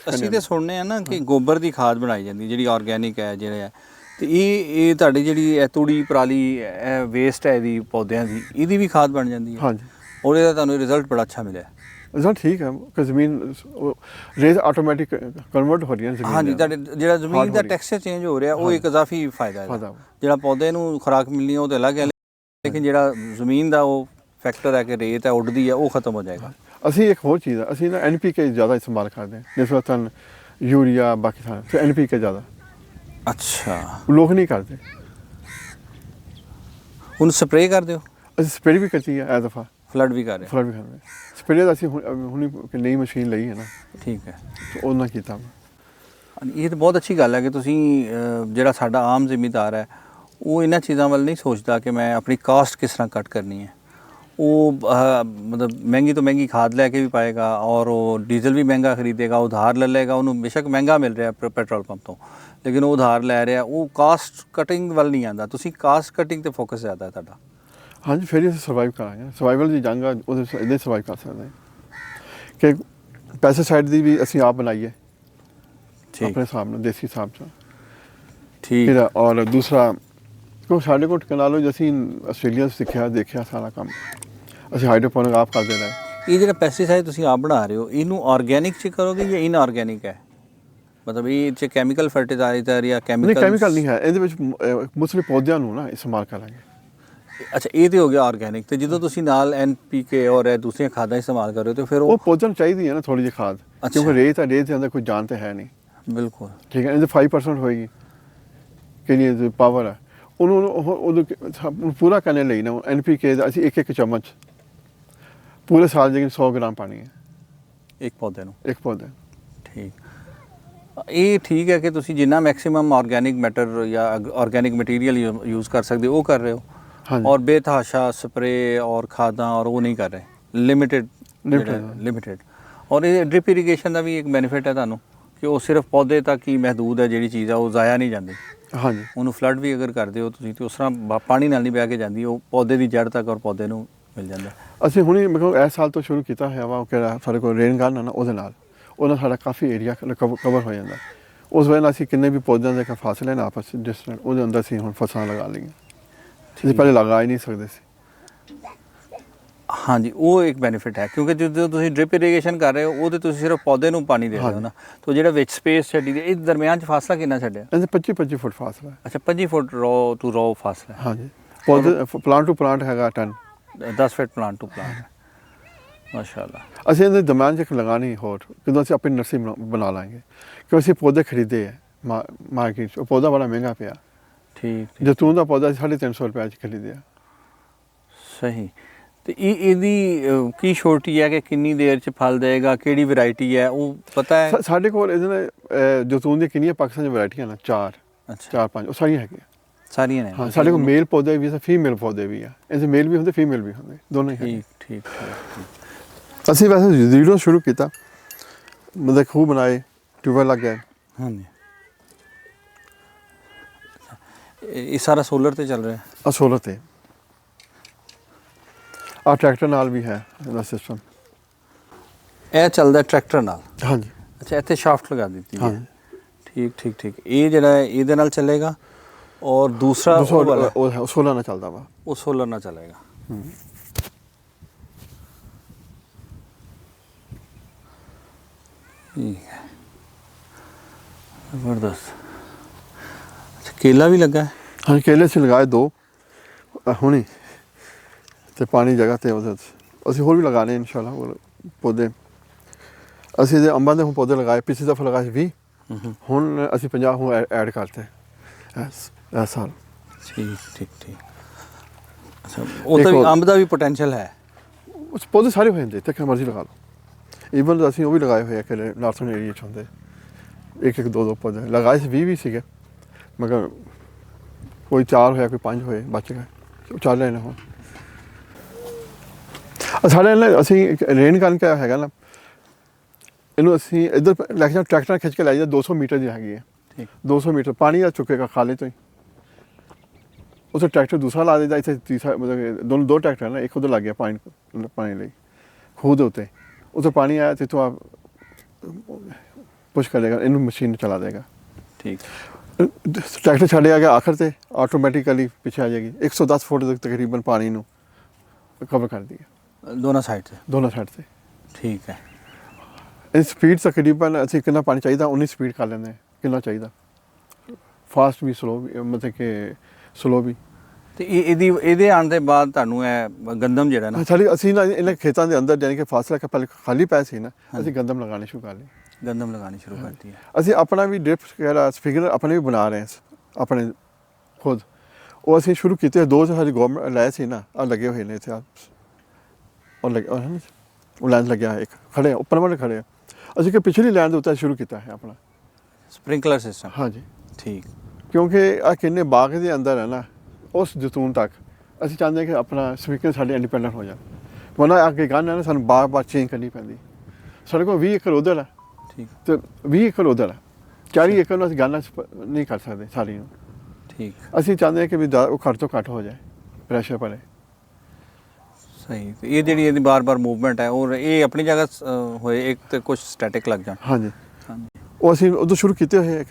ਅਸੀਂ ਤੇ ਸੁਣਨੇ ਆ ਨਾ ਕਿ ਗੋਬਰ ਦੀ ਖਾਦ ਬਣਾਈ ਜਾਂਦੀ ਜਿਹੜੀ ਆਰਗੈਨਿਕ ਹੈ ਜਿਹੜਾ ਤੇ ਇਹ ਤੁਹਾਡੀ ਜਿਹੜੀ ਤੂੜੀ ਪਰਾਲੀ ਵੇਸਟ ਹੈ ਇਹਦੀ ਪੌਦਿਆਂ ਦੀ ਇਹਦੀ ਵੀ ਖਾਦ ਬਣ ਜਾਂਦੀ ਹੈ। ਹਾਂਜੀ। ਔਰ ਇਹਦਾ ਤੁਹਾਨੂੰ ਰਿਜ਼ਲਟ ਬੜਾ ਅੱਛਾ ਮਿਲਿਆ। रिजल्ट ठीक है कि ज़मीन रेत ऑटोमेटिक कन्वर्ट हो रही है ज़मीन ਹਾਂਜੀ ਦੇ ਤੁਹਾਡੇ ਜਿਹੜਾ ਜ਼ਮੀਨ Hard ਦਾ ਹੋ ਰਹੀ। ਟੈਕਸਚਰ ਚੇਂਜ ਹੋ ਰਿਹਾ ਉਹ ਇੱਕ ਇਜ਼ਾਫੀ ਫਾਇਦਾ ਹੈ ਫਾਇਦਾ। ਜਿਹੜਾ ਪੌਦੇ ਨੂੰ ਖੁਰਾਕ ਮਿਲਣੀ ਉਹ ਤੇ ਅਲੱਗ ਹੈ ਲੇਕਿਨ ਜਿਹੜਾ ਜ਼ਮੀਨ ਦਾ ਉਹ ਫੈਕਟਰ ਹੈ ਕਿ ਰੇਤ ਹੈ ਉੱਡਦੀ ਹੈ ਉਹ ਖਤਮ ਹੋ ਜਾਏਗਾ ਅਸੀਂ ਇੱਕ ਹੋਰ ਚੀਜ਼ ਹੈ ਅਸੀਂ ਨਾ NPK ਜ਼ਿਆਦਾ ਇਸਤੇਮਾਲ ਕਰਦੇ ਹਾਂ ਨਿਸਬਤਨ ਯੂਰੀਆ ਬਾਕੀ ਥਾਂ ਤੇ NPK ਜ਼ਿਆਦਾ ਅੱਛਾ ਲੋਕ ਨਹੀਂ ਕਰਦੇ ਹੁਣ ਸਪਰੇਅ ਕਰ ਦਿਓ ਅਸੀਂ ਸਪਰੇਅ ਵੀ ਕੀਤੀ ਹੈ ਇਹ ਦਫਾ ਫਲੱਡ ਵੀ ਕਰ ਰਹੇ ਫਲੱਡ ਵੀ ਕਰਦੇ ਸਪਰੇਅ ਦਾ ਅਸੀਂ ਹੁਣੀ ਨਈ ਮਸ਼ੀਨ ਲਈ ਹੈ ਨਾ ਠੀਕ ਹੈ ਤੇ ਉਹਨਾਂ ਕੀਤਾ ਇਹ ਤਾਂ ਬਹੁਤ ਅੱਛੀ ਗੱਲ ਹੈ ਕਿ ਤੁਸੀਂ ਜਿਹੜਾ ਸਾਡਾ ਆਮ ਜ਼ਿਮੀਂਦਾਰ ਹੈ ਉਹ ਇਹਨਾਂ ਚੀਜ਼ਾਂ ਵੱਲ ਨਹੀਂ ਸੋਚਦਾ ਕਿ ਮੈਂ ਆਪਣੀ ਕਾਸਟ ਕਿਸ ਤਰ੍ਹਾਂ ਕੱਟ ਕਰਨੀ ਹੈ ਉਹ ਮਤਲਬ ਮਹਿੰਗੀ ਤੋਂ ਮਹਿੰਗੀ ਖਾਦ ਲੈ ਕੇ ਵੀ ਪਾਏਗਾ ਔਰ ਉਹ ਡੀਜ਼ਲ ਵੀ ਮਹਿੰਗਾ ਖਰੀਦੇਗਾ ਉਧਾਰ ਲੈ ਲਏਗਾ ਉਹਨੂੰ ਬੇਸ਼ੱਕ ਮਹਿੰਗਾ ਮਿਲ ਰਿਹਾ ਪੈਟਰੋਲ ਪੰਪ ਤੋਂ ਲੇਕਿਨ ਉਹ ਉਧਾਰ ਲੈ ਰਿਹਾ ਉਹ ਕਾਸਟ ਕਟਿੰਗ ਵੱਲ ਨਹੀਂ ਆਉਂਦਾ ਤੁਸੀਂ ਕਾਸਟ ਕਟਿੰਗ ਤੇ ਫੋਕਸ ਜ਼ਿਆਦਾ ਹੈ ਤੁਹਾਡਾ ਹਾਂਜੀ ਫਿਰ ਅਸੀਂ ਸਰਵਾਈਵ ਕਰਾਂਗੇ ਸਰਵਾਈਵਲ ਦੀ ਜੰਗ ਆ ਉਹਦੇ ਇਹਦੇ ਸਰਵਾਈਵ ਕਰ ਸਕਦੇ ਹਾਂ ਕਿ ਪੈਸਟੀਸਾਈਡ ਦੀ ਵੀ ਅਸੀਂ ਆਪ ਬਣਾਈਏ ਆਪਣੇ ਹਿਸਾਬ ਨਾਲ ਦੇਸੀ ਹਿਸਾਬ ਨਾਲ ਠੀਕ ਫਿਰ ਔਰ ਦੂਸਰਾ ਕਿਉਂ ਸਾਡੇ ਕੋਲ ਟਿਕਣਾ ਲਓ ਜੇ ਅਸੀਂ ਆਸਟ੍ਰੇਲੀਆ ਸਿੱਖਿਆ ਦੇਖਿਆ ਸਾਰਾ ਕੰਮ ਅਸੀਂ ਹਾਈਡਰੋਪੋਨਿਕ ਆਪ ਕਰਦੇ ਰਹੇ ਇਹ ਜਿਹੜਾ ਪੈਸਟੀਸਾਈਡ ਤੁਸੀਂ ਆਪ ਬਣਾ ਰਹੇ ਹੋ ਇਹਨੂੰ ਆਰਗੈਨਿਕ ਚ ਕਰੋਗੇ ਜਾਂ ਇਨਆਰਗੈਨਿਕ ਹੈ ਮਤਲਬ ਇਹ ਚ ਕੈਮੀਕਲ ਫਰਟੀਲਾਈਜ਼ਰ ਜਾਂ ਨਹੀਂ ਕੈਮੀਕਲ ਨਹੀਂ ਹੈ ਇਹਦੇ ਵਿੱਚ ਮੁਸਲੇ ਪੌਦਿਆਂ ਨੂੰ ਨਾ ਇਸਤੇਮਾਲ ਕਰਾਂਗੇ ਅੱਛਾ ਇਹ ਤੇ ਹੋ ਗਿਆ ਆਰਗੈਨਿਕ ਤੇ ਜਦੋਂ ਤੁਸੀਂ ਨਾਲ NPK ਔਰ ਇਹ ਦੂਸਰੀਆਂ ਖਾਦਾਂ ਇਸਤੇਮਾਲ ਕਰ ਰਹੇ ਹੋ ਤੇ ਫਿਰ ਉਹ ਪੌਦਿਆਂ ਨੂੰ ਚਾਹੀਦੀ ਹੈ ਨਾ ਥੋੜੀ ਜਿਹੀ ਖਾਦ ਕਿਉਂਕਿ ਰੇਤ ਦੇ ਅੰਦਰ ਕੋਈ ਜਾਨ ਤੇ ਹੈ ਨਹੀਂ ਬਿਲਕੁਲ ਠੀਕ ਹੈ ਇਹਦੇ 5% ਹੋਏਗੀ ਕਿੰਨੀ ਪਾਵਰ ਹੈ ਉਹਨੂੰ ਪੂਰਾ ਕਰਨੇ ਲਈ ਨਾ NPK ਦਾ ਅਸੀਂ ਇੱਕ ਚਮਚ ਪੂਰੇ ਸਾਲ ਦੇ 100 ਗ੍ਰਾਮ ਪਾਣੀ ਹੈ ਇੱਕ ਪੌਦੇ ਨੂੰ ਇੱਕ ਪੌਦੇ ਠੀਕ ਇਹ ਠੀਕ ਹੈ ਕਿ ਤੁਸੀਂ ਜਿੰਨਾ ਮੈਕਸਿਮਮ ਆਰਗੈਨਿਕ ਮੈਟਰ ਜਾਂ ਆਰਗੈਨਿਕ ਮਟੀਰੀਅਲ ਯੂਜ਼ ਕਰ ਸਕਦੇ ਉਹ ਕਰ ਰਹੇ ਹੋ और बेतहाशा स्प्रे और खादा और वो नहीं कर रहे लिमिटेड और ये ड्रिप इरीगेशन का भी एक बेनिफिट है ਤੁਹਾਨੂੰ ਕਿ ਉਹ ਸਿਰਫ ਪੌਦੇ ਤੱਕ ਹੀ ਮਹਦੂਦ ਹੈ ਜਿਹੜੀ ਚੀਜ਼ ਆ ਉਹ ਜ਼ਾਇਆ ਨਹੀਂ ਜਾਂਦੀ ਹਾਂਜੀ ਉਹਨੂੰ ਫਲੱਡ ਵੀ ਅਗਰ ਕਰਦੇ ਹੋ ਤੁਸੀਂ ਤੇ ਉਸ ਤਰ੍ਹਾਂ ਪਾਣੀ ਨਾਲ ਨਹੀਂ ਬਹਿ ਕੇ ਜਾਂਦੀ ਉਹ ਪੌਦੇ ਦੀ ਜੜ ਤੱਕ ਔਰ ਪੌਦੇ ਨੂੰ ਮਿਲ ਜਾਂਦਾ ਅਸੀਂ ਹੁਣੇ ਮਤਲਬ ਇਸ ਸਾਲ ਤੋਂ ਸ਼ੁਰੂ ਕੀਤਾ ਹੈ ਵਾ ਕਿ ਸਾਡੇ ਕੋਲ ਰੇਨ ਗਾਰਡਨ ਨਾ ਉਹਦੇ ਨਾਲ ਉਹਨਾਂ ਸਾਡਾ ਕਾਫੀ ਏਰੀਆ ਕਵਰ ਹੋ ਜਾਂਦਾ ਉਸ ਵੇਲੇ ਨਾਲ ਅਸੀਂ ਕਿੰਨੇ ਵੀ ਪੌਦਿਆਂ ਦੇ ਫਾਸਲੇ ਨਾ ਆਪਸ ਡਿਸਟੈਂਸ ਉਹਦੇ ਅੰਦਰ ਅਸੀਂ ਹੁਣ ਫਸਲਾਂ ਲਗਾ ਲਈਆਂ ਅਸੀਂ ਪਹਿਲੇ ਲਗਾ ਹੀ ਨਹੀਂ ਸਕਦੇ ਸੀ ਹਾਂਜੀ ਉਹ ਇੱਕ ਬੈਨੀਫਿਟ ਹੈ ਕਿਉਂਕਿ ਜਦੋਂ ਤੁਸੀਂ ਡ੍ਰਿਪ ਇਰੀਗੇਸ਼ਨ ਕਰ ਰਹੇ ਹੋ ਉਹਦੇ ਤੁਸੀਂ ਸਿਰਫ ਪੌਦੇ ਨੂੰ ਪਾਣੀ ਦੇ ਰਹੇ ਹੋ ਨਾ ਤਾਂ ਜਿਹੜਾ ਵਿੱਚ ਸਪੇਸ ਛੱਡੀ ਦੀ ਇਹ ਦਰਮਿਆਨ ਚ ਫਾਸਲਾ ਕਿੰਨਾ ਛੱਡਿਆ ਇਹਦੇ 25 ਫੁੱਟ ਫਾਸਲਾ ਅੱਛਾ 25 ਫੁੱਟ ਰੋ ਟੂ ਰੋ ਫਾਸਲਾ ਹਾਂਜੀ ਪੌਦੇ ਪਲਾਂਟ ਟੂ ਪਲਾਂਟ ਹੈਗਾ 10 ਫੁੱਟ ਪਲਾਂਟ ਟੂ ਪਲਾਂਟ ਮਾਸ਼ਾਅੱਲਾ ਅਸੀਂ ਇਹਦੇ ਦਰਮਿਆਨ ਚ ਲਗਾਣੀ ਹੋਰ ਕਿਦੋਂ ਅਸੀਂ ਆਪਣੀ ਨਰਸਰੀ ਬਣਾ ਲਾਂਗੇ ਕਿਉਂਕਿ ਅਸੀਂ ਪੌਦੇ ਖਰੀਦੇ ਹੈ ਮਾਰਕੀਟ ਚ ਉਹ ਪੌਦਾ ਬੜਾ ਮਹਿੰਗਾ ਪਿਆ ਠੀਕ ਜੈਤੂਨ ਦਾ ਪੌਦਾ 350 ਰੁਪਏ ਚ ਖਰੀਦਿਆ ਸਹੀ ਤੇ ਇਹਦੀ ਕੀ ਸ਼ੋਰਟੀ ਹੈ ਕਿ ਕਿੰਨੀ ਦੇਰ ਚ ਫਲ ਦੇਗਾ ਕਿਹੜੀ ਵੈਰਾਈਟੀ ਹੈ ਉਹ ਪਤਾ ਹੈ ਸਾਡੇ ਕੋਲ ਇਹਦੇ ਨਾਲ ਜੈਤੂਨ ਦੀਆਂ ਕਿੰਨੀਆਂ ਪਾਕਿਸਤਾਨ ਦੀ ਵੈਰਾਈਟੀਆਂ ਨੇ 4-5 ਉਹ ਸਾਰੀਆਂ ਹੈਗੀਆਂ ਸਾਰੀਆਂ ਨੇ ਹਾਂ ਸਾਡੇ ਕੋਲ ਮੇਲ ਪੌਦੇ ਵੀ ਹੈ ਫੀਮੇਲ ਪੌਦੇ ਵੀ ਆ ਇਹਦੇ ਮੇਲ ਵੀ ਹੁੰਦੇ ਫੀਮੇਲ ਵੀ ਹੁੰਦੇ ਦੋਨੋਂ ਹੀ ਠੀਕ ਅਸੀਂ ਵੈਸੇ ਜ਼ੀਰੋ ਸ਼ੁਰੂ ਕੀਤਾ ਮਤਲਬ ਖੂਹ ਬਣਾਏ ਟਿਊਬਵੈਲ ਲੱਗ ਗਏ ਹਾਂਜੀ ਇਹ ਸਾਰਾ ਸੋਲਰ ਤੇ ਚੱਲ ਰਿਹਾ ਆ ਸੋਲਰ ਤੇ ਆ ਟਰੈਕਟਰ ਨਾਲ ਵੀ ਹੈ ਇਹਦਾ ਸਿਸਟਮ ਇਹ ਚੱਲਦਾ ਟਰੈਕਟਰ ਨਾਲ ਹਾਂਜੀ ਅੱਛਾ ਇੱਥੇ ਸ਼ਾਫਟ ਲਗਾ ਦਿੱਤੀ ਹੈ ਠੀਕ ਇਹ ਜਿਹੜਾ ਹੈ ਇਹਦੇ ਨਾਲ ਚੱਲੇਗਾ ਔਰ ਦੂਸਰਾ ਉਹ ਸੋਲਰ ਨਾਲ ਚੱਲਦਾ ਵਾ ਉਹ ਸੋਲਰ ਨਾਲ ਚੱਲੇਗਾ ਠੀਕ ਹੈ ਜ਼ਬਰਦਸਤ ਅੱਛਾ ਕੇਲਾ ਵੀ ਲੱਗਾ ਹੈ ਹਾਂ ਕੇਲੇ ਸੀ ਲਗਾਏ 2 ਹੁਣੀ ਤੇ ਪਾਣੀ ਜਗ੍ਹਾ ਤੇ ਉਹਦੇ ਅਸੀਂ ਹੋਰ ਵੀ ਲਗਾਣੇ ਇਨਸ਼ਾਅੱਲਾ ਹੋਰ ਪੌਦੇ ਅਸੀਂ ਦੇ ਅੰਬਾਂ ਦੇ ਹੁਣ ਪੌਦੇ ਲਗਾਏ ਪਿਛਲੀ ਦਫਾ ਲਗਾਏ 20 ਹੁਣ ਅਸੀਂ 50 ਹੁਣ ਐਡ ਕਰਤੇ ਇਸ ਸਾਲ ਠੀਕ ਅੱਛਾ ਉਹ ਤਾਂ ਅੰਬ ਦਾ ਵੀ ਪੋਟੈਂਸ਼ੀਅਲ ਹੈ ਉਸ ਪੌਦੇ ਸਾਰੇ ਹੋ ਜਾਂਦੇ ਤੇ ਕਿ ਮਰਜ਼ੀ ਲਗਾ ਲਓ ਈਵਨ ਅਸੀਂ ਉਹ ਵੀ ਲਗਾਏ ਹੋਏ ਆ ਕਿ ਨਾਰਥਨ ਏਰੀਆ 'ਚ ਹੁੰਦੇ ਇੱਕ 2 ਪੌਦੇ ਲਗਾਏ ਸੀ 20 ਸੀਗੇ ਮਗਰ ਕੋਈ 4 ਹੋਇਆ ਕੋਈ 5 ਹੋਏ ਬਚ ਗਏ ਚੱਲ ਰਹੇ ਨੇ ਹੁਣ ਸਾਡੇ ਨਾਲ ਅਸੀਂ ਰੇਨ ਗਨ ਕਿਆ ਹੈਗਾ ਨਾ ਇਹਨੂੰ ਅਸੀਂ ਇੱਧਰ ਲੈ ਕੇ ਟਰੈਕਟਰ ਖਿੱਚ ਕੇ ਲੈ ਜਾ 200 ਮੀਟਰ ਦੀ ਹੈਗੀ ਹੈ 200 ਮੀਟਰ ਪਾਣੀ ਆ ਚੁੱਕੇਗਾ ਖਾਲੇ ਤੋਂ ਹੀ ਉੱਥੇ ਟਰੈਕਟਰ ਦੂਸਰਾ ਲਾ ਦੇਦਾ ਇੱਥੇ ਤੀਸਰਾ ਮਤਲਬ 2 ਟਰੈਕਟਰ ਨਾ ਇੱਕ ਉਹਦੇ ਲੱਗ ਗਿਆ ਪਾਣੀ ਲਈ ਖੂਹ ਦੇ ਉੱਤੇ ਪਾਣੀ ਆਇਆ ਤੇ ਤੋਂ ਪੁਸ਼ ਕਰੇਗਾ ਇਹਨੂੰ ਮਸ਼ੀਨ ਚਲਾ ਦੇਗਾ ਠੀਕ ਟਰੈਕਟਰ ਛੱਡਿਆ ਗਿਆ ਆਖਰ ਤੇ ਆਟੋਮੈਟਿਕਲੀ ਪਿੱਛੇ ਆ ਜਾਏਗੀ 110 ਫੁੱਟ ਤੱਕ ਤਕਰੀਬਨ ਪਾਣੀ ਨੂੰ ਕਵਰ ਕਰ ਦਿਆ ਦੋਨੋਂ ਸਾਈਡ ਤੇ ਠੀਕ ਹੈ। ਇਹ ਸਪੀਡ ਤਕਰੀਬਨ ਅਸੀਂ ਕਿੰਨਾ ਪਾਣੀ ਚਾਹੀਦਾ ਉਨੀ ਸਪੀਡ ਕਰ ਲੈਂਦੇ ਹਾਂ, ਕਿੰਨਾ ਚਾਹੀਦਾ, ਫਾਸਟ ਵੀ ਸਲੋ ਵੀ, ਮਤਲਬ ਕਿ ਸਲੋ ਵੀ। ਤੇ ਇਹਦੇ ਆਉਣ ਦੇ ਬਾਅਦ ਤੁਹਾਨੂੰ ਇਹ ਗੰਦਮ ਜਿਹੜਾ ਨਾ ਸਾਡੀ ਅਸੀਂ ਨਾ ਇਹਨਾਂ ਖੇਤਾਂ ਦੇ ਅੰਦਰ ਜਾਣੀ ਕਿ ਫਾਸਲਾ ਕਿ ਪਹਿਲੇ ਖਾਲੀ ਪਏ ਸੀ ਨਾ, ਅਸੀਂ ਗੰਦਮ ਲਗਾਉਣੇ ਸ਼ੁਰੂ ਕਰ ਲਏ। ਗੰਦਮ ਲਗਾਉਣੀ ਸ਼ੁਰੂ ਕਰਤੀ ਹੈ। ਅਸੀਂ ਆਪਣਾ ਵੀ ਡ੍ਰਿਪ ਵਗੈਰਾ ਸਪਿਗਰ ਆਪਣੇ ਵੀ ਬਣਾ ਰਹੇ ਹਾਂ ਆਪਣੇ ਖੁਦ। ਉਹ ਅਸੀਂ ਸ਼ੁਰੂ ਕੀਤੇ, ਦੋ ਸਾਡੀ ਗਵਰਨਮੈਂਟ ਲਾਏ ਸੀ ਨਾ, ਆ ਲੱਗੇ ਹੋਏ ਨੇ ਇੱਥੇ ਉਹ ਲੱਗੇ ਉਹ ਲਾਈਨ ਲੱਗਿਆ ਇੱਕ ਖੜੇ ਉੱਪਰ ਵਾਲੇ ਖੜੇ ਆ। ਅਸੀਂ ਕਿ ਪਿਛਲੀ ਲਾਈਨ ਦੇ ਉੱਤੇ ਸ਼ੁਰੂ ਕੀਤਾ ਹੈ ਆਪਣਾ ਸਪ੍ਰਿੰਕਲਰ ਸਿਸਟਮ। ਹਾਂਜੀ ਠੀਕ। ਕਿਉਂਕਿ ਆ ਕਿੰਨੇ ਬਾਗ ਦੇ ਅੰਦਰ ਹੈ ਨਾ, ਉਸ ਜੈਤੂਨ ਤੱਕ ਅਸੀਂ ਚਾਹੁੰਦੇ ਹਾਂ ਕਿ ਆਪਣਾ ਸਪੀਕਰ ਸਾਡੇ ਇੰਡੀਪੈਂਡੈਂਟ ਹੋ ਜਾਣ, ਵਰਨਾ ਅੱਗੇ ਗਾਣਾ ਨਾ ਸਾਨੂੰ ਬਾਰ ਚੇਂਜ ਕਰਨੀ ਪੈਂਦੀ। ਸਾਡੇ ਕੋਲ 20 ਏਕੜ ਉੱਧਰ ਹੈ ਠੀਕ, ਤੇ 20 ਏਕੜ ਉੱਧਰ ਹੈ, 40 ਏਕੜ ਨੂੰ ਅਸੀਂ ਗਾਣਾ ਨਹੀਂ ਕਰ ਸਕਦੇ ਸਾਰੀ ਨੂੰ। ਠੀਕ। ਅਸੀਂ ਚਾਹੁੰਦੇ ਹਾਂ ਕਿ ਵੀ ਉਹ ਘੱਟ ਤੋਂ ਘੱਟ ਹੋ ਜਾਏ, ਪ੍ਰੈਸ਼ਰ ਪੜੇ। ਸਹੀ। ਤੇ ਇਹ ਜਿਹੜੀ ਇਹਦੀ ਬਾਰ-ਬਾਰ ਮੂਵਮੈਂਟ ਹੈ, ਔਰ ਇਹ ਆਪਣੀ ਜਗ੍ਹਾ ਹੋਏ, ਇੱਕ ਤੇ ਕੁਝ ਸਟੈਟਿਕ ਲੱਗ ਜਾਣ। ਹਾਂਜੀ, ਹਾਂਜੀ। ਉਹ ਅਸੀਂ ਉਦੋਂ ਸ਼ੁਰੂ ਕੀਤੇ ਹੋਏ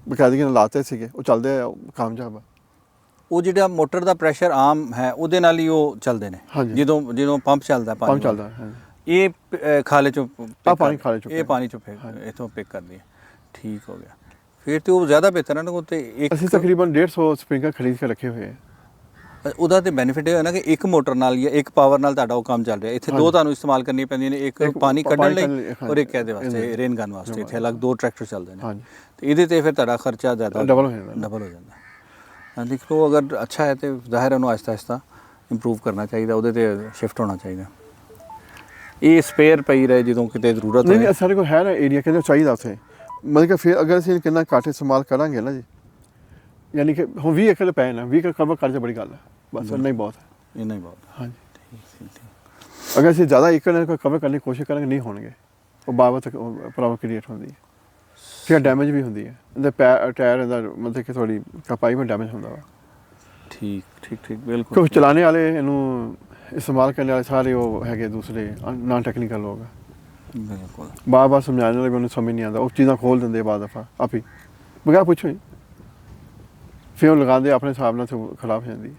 ਬਕਾਇਦਗੀ ਨਾਲ ਲਾਤੇ ਸੀਗੇ, ਉਹ ਚੱਲਦੇ ਆ ਕਾਮਯਾਬ ਆ। ਉਹ ਜਿਹੜਾ ਮੋਟਰ ਦਾ ਪ੍ਰੈਸ਼ਰ ਆਮ ਹੈ ਉਹਦੇ ਨਾਲ ਹੀ ਉਹ ਚੱਲਦੇ ਨੇ। ਹਾਂਜੀ। ਜਦੋਂ ਪੰਪ ਚੱਲਦਾ ਪਾਣੀ ਪੰਪ ਚੱਲਦਾ, ਹਾਂਜੀ। ਇਹ ਖਾਲੇ ਚੋਂ ਪਾਣੀ ਖਾਲੇ ਚੋਂ ਇਹ ਪਾਣੀ ਚੋਂ ਇਥੋਂ ਪਿਕ ਕਰਦੀ ਹੈ। ਠੀਕ ਹੋ ਗਿਆ। ਫਿਰ ਤੇ ਉਹ ਜ਼ਿਆਦਾ ਬਿਹਤਰ ਹੈ ਨਾ। ਉਹ ਤੇ ਅਸੀਂ ਤਕਰੀਬਨ 150 ਸਪ੍ਰਿੰਕਲਰ ਖਰੀਦ ਕੇ ਰੱਖੇ ਹੋਏ ਆ। ਉਹਦਾ ਤੇ ਬੈਨੀਫਿਟ ਇਹ ਹੋਇਆ ਨਾ ਕਿ ਇੱਕ ਮੋਟਰ ਨਾਲ ਜਾਂ ਇੱਕ ਪਾਵਰ ਨਾਲ ਤੁਹਾਡਾ ਉਹ ਕੰਮ ਚੱਲ ਰਿਹਾ। ਇੱਥੇ ਦੋ ਤੁਹਾਨੂੰ ਇਸਤੇਮਾਲ ਕਰਨੀਆਂ ਪੈਂਦੀਆਂ ਨੇ, ਇੱਕ ਪਾਣੀ ਕੱਢਣ ਲਈ ਔਰ ਇੱਕ ਇਹਦੇ ਵਾਸਤੇ ਰੇਨ ਗਨ ਵਾਸਤੇ। ਇੱਥੇ ਅਲੱਗ ਦੋ ਟਰੈਕਟਰ ਚੱਲਦੇ ਨੇ। ਹਾਂਜੀ। ਤੇ ਇਹਦੇ ਤੇ ਫਿਰ ਤੁਹਾਡਾ ਖਰਚਾ ਜ਼ਿਆਦਾ ਡਬਲ ਹੋ ਜਾਂਦਾ। ਡਬਲ ਹੋ ਜਾਂਦਾ। ਦੇਖ ਲਓ, ਅਗਰ ਅੱਛਾ ਹੈ ਤੇ ਜ਼ਾਹਿਰ ਉਹਨੂੰ ਆਹਿਸਤਾ ਇੰਪਰੂਵ ਕਰਨਾ ਚਾਹੀਦਾ, ਉਹਦੇ ਤੇ ਸ਼ਿਫਟ ਹੋਣਾ ਚਾਹੀਦਾ। ਇਹ ਸਪੇਅਰ ਪਈ ਰਹੇ ਜਦੋਂ ਕਿਤੇ ਜ਼ਰੂਰਤ ਹੋਵੇ। ਨਹੀਂ, ਸਾਡੇ ਕੋਲ ਹੈ ਨਾ ਏਰੀਆ ਕਿਤੇ ਚਾਹੀਦਾ ਉੱਥੇ, ਮਤਲਬ ਕਿ ਫਿਰ ਅਗਰ ਅਸੀਂ ਕਿੰਨਾ ਘੱਟ ਇਸਤੇਮਾਲ ਕਰਾਂਗੇ ਨਾ ਜੀ, ਯਾਨੀ ਕਿ ਹੁਣ 20 ਏਕੜ ਪਏ ਨਾ, 20 ਏਕੜ ਕਵਰ ਕਰ ਜੇ ਬੜੀ ਗੱਲ ਹੈ, ਬਸ ਇੰਨਾ ਹੀ ਬਹੁਤ ਹੈ। ਇੰਨਾ ਹੀ ਬਹੁਤ। ਹਾਂਜੀ। ਠੀਕ। ਅਗਰ ਅਸੀਂ ਜ਼ਿਆਦਾ ਏਕੜ ਕਵਰ ਕਰਨ ਦੀ ਕੋਸ਼ਿਸ਼ ਕਰਾਂਗੇ, ਨਹੀਂ ਹੋਣਗੇ, ਉਹ ਬਾਅਦ ਵਿੱਚ ਪ੍ਰੋਬਲਮ ਕ੍ਰੀਏਟ ਹੁੰਦੀ ਹੈ, ਫਿਰ ਡੈਮੇਜ ਵੀ ਹੁੰਦੀ ਹੈ। ਇਹਦਾ ਟਾਇਰ ਇਹਦਾ ਮਤਲਬ ਕਿ ਥੋੜੀ ਕਪਾਈ ਵਿੱਚ ਡੈਮੇਜ ਹੁੰਦਾ ਵਾ। ਠੀਕ ਬਿਲਕੁਲ। ਕਿਉਂਕਿ ਚਲਾਣੇ ਵਾਲੇ ਇਹਨੂੰ ਇਸਤੇਮਾਲ ਕਰਨ ਵਾਲੇ ਸਾਰੇ ਉਹ ਹੈਗੇ ਦੂਸਰੇ ਨਾਨ ਟੈਕਨੀਕਲ ਲੋਕ। ਬਿਲਕੁਲ। ਬਾਰ ਸਮਝਾਉਣ ਵਾਲੇ ਵੀ ਉਹਨੂੰ ਸਮਝ ਨਹੀਂ ਆਉਂਦਾ, ਉਹ ਚੀਜ਼ਾਂ ਖੋਲ ਦਿੰਦੇ ਬਾਅਦ ਦਫਾ ਆਪ ਹੀ ਬਗੈਰ ਪੁੱਛੋ ਹੀ, ਫਿਰ ਉਹ ਲਗਾਉਂਦੇ ਆਪਣੇ ਹਿਸਾਬ ਨਾਲ ਖਰਾਬ ਹੋ ਜਾਂਦੀ ਹੈ।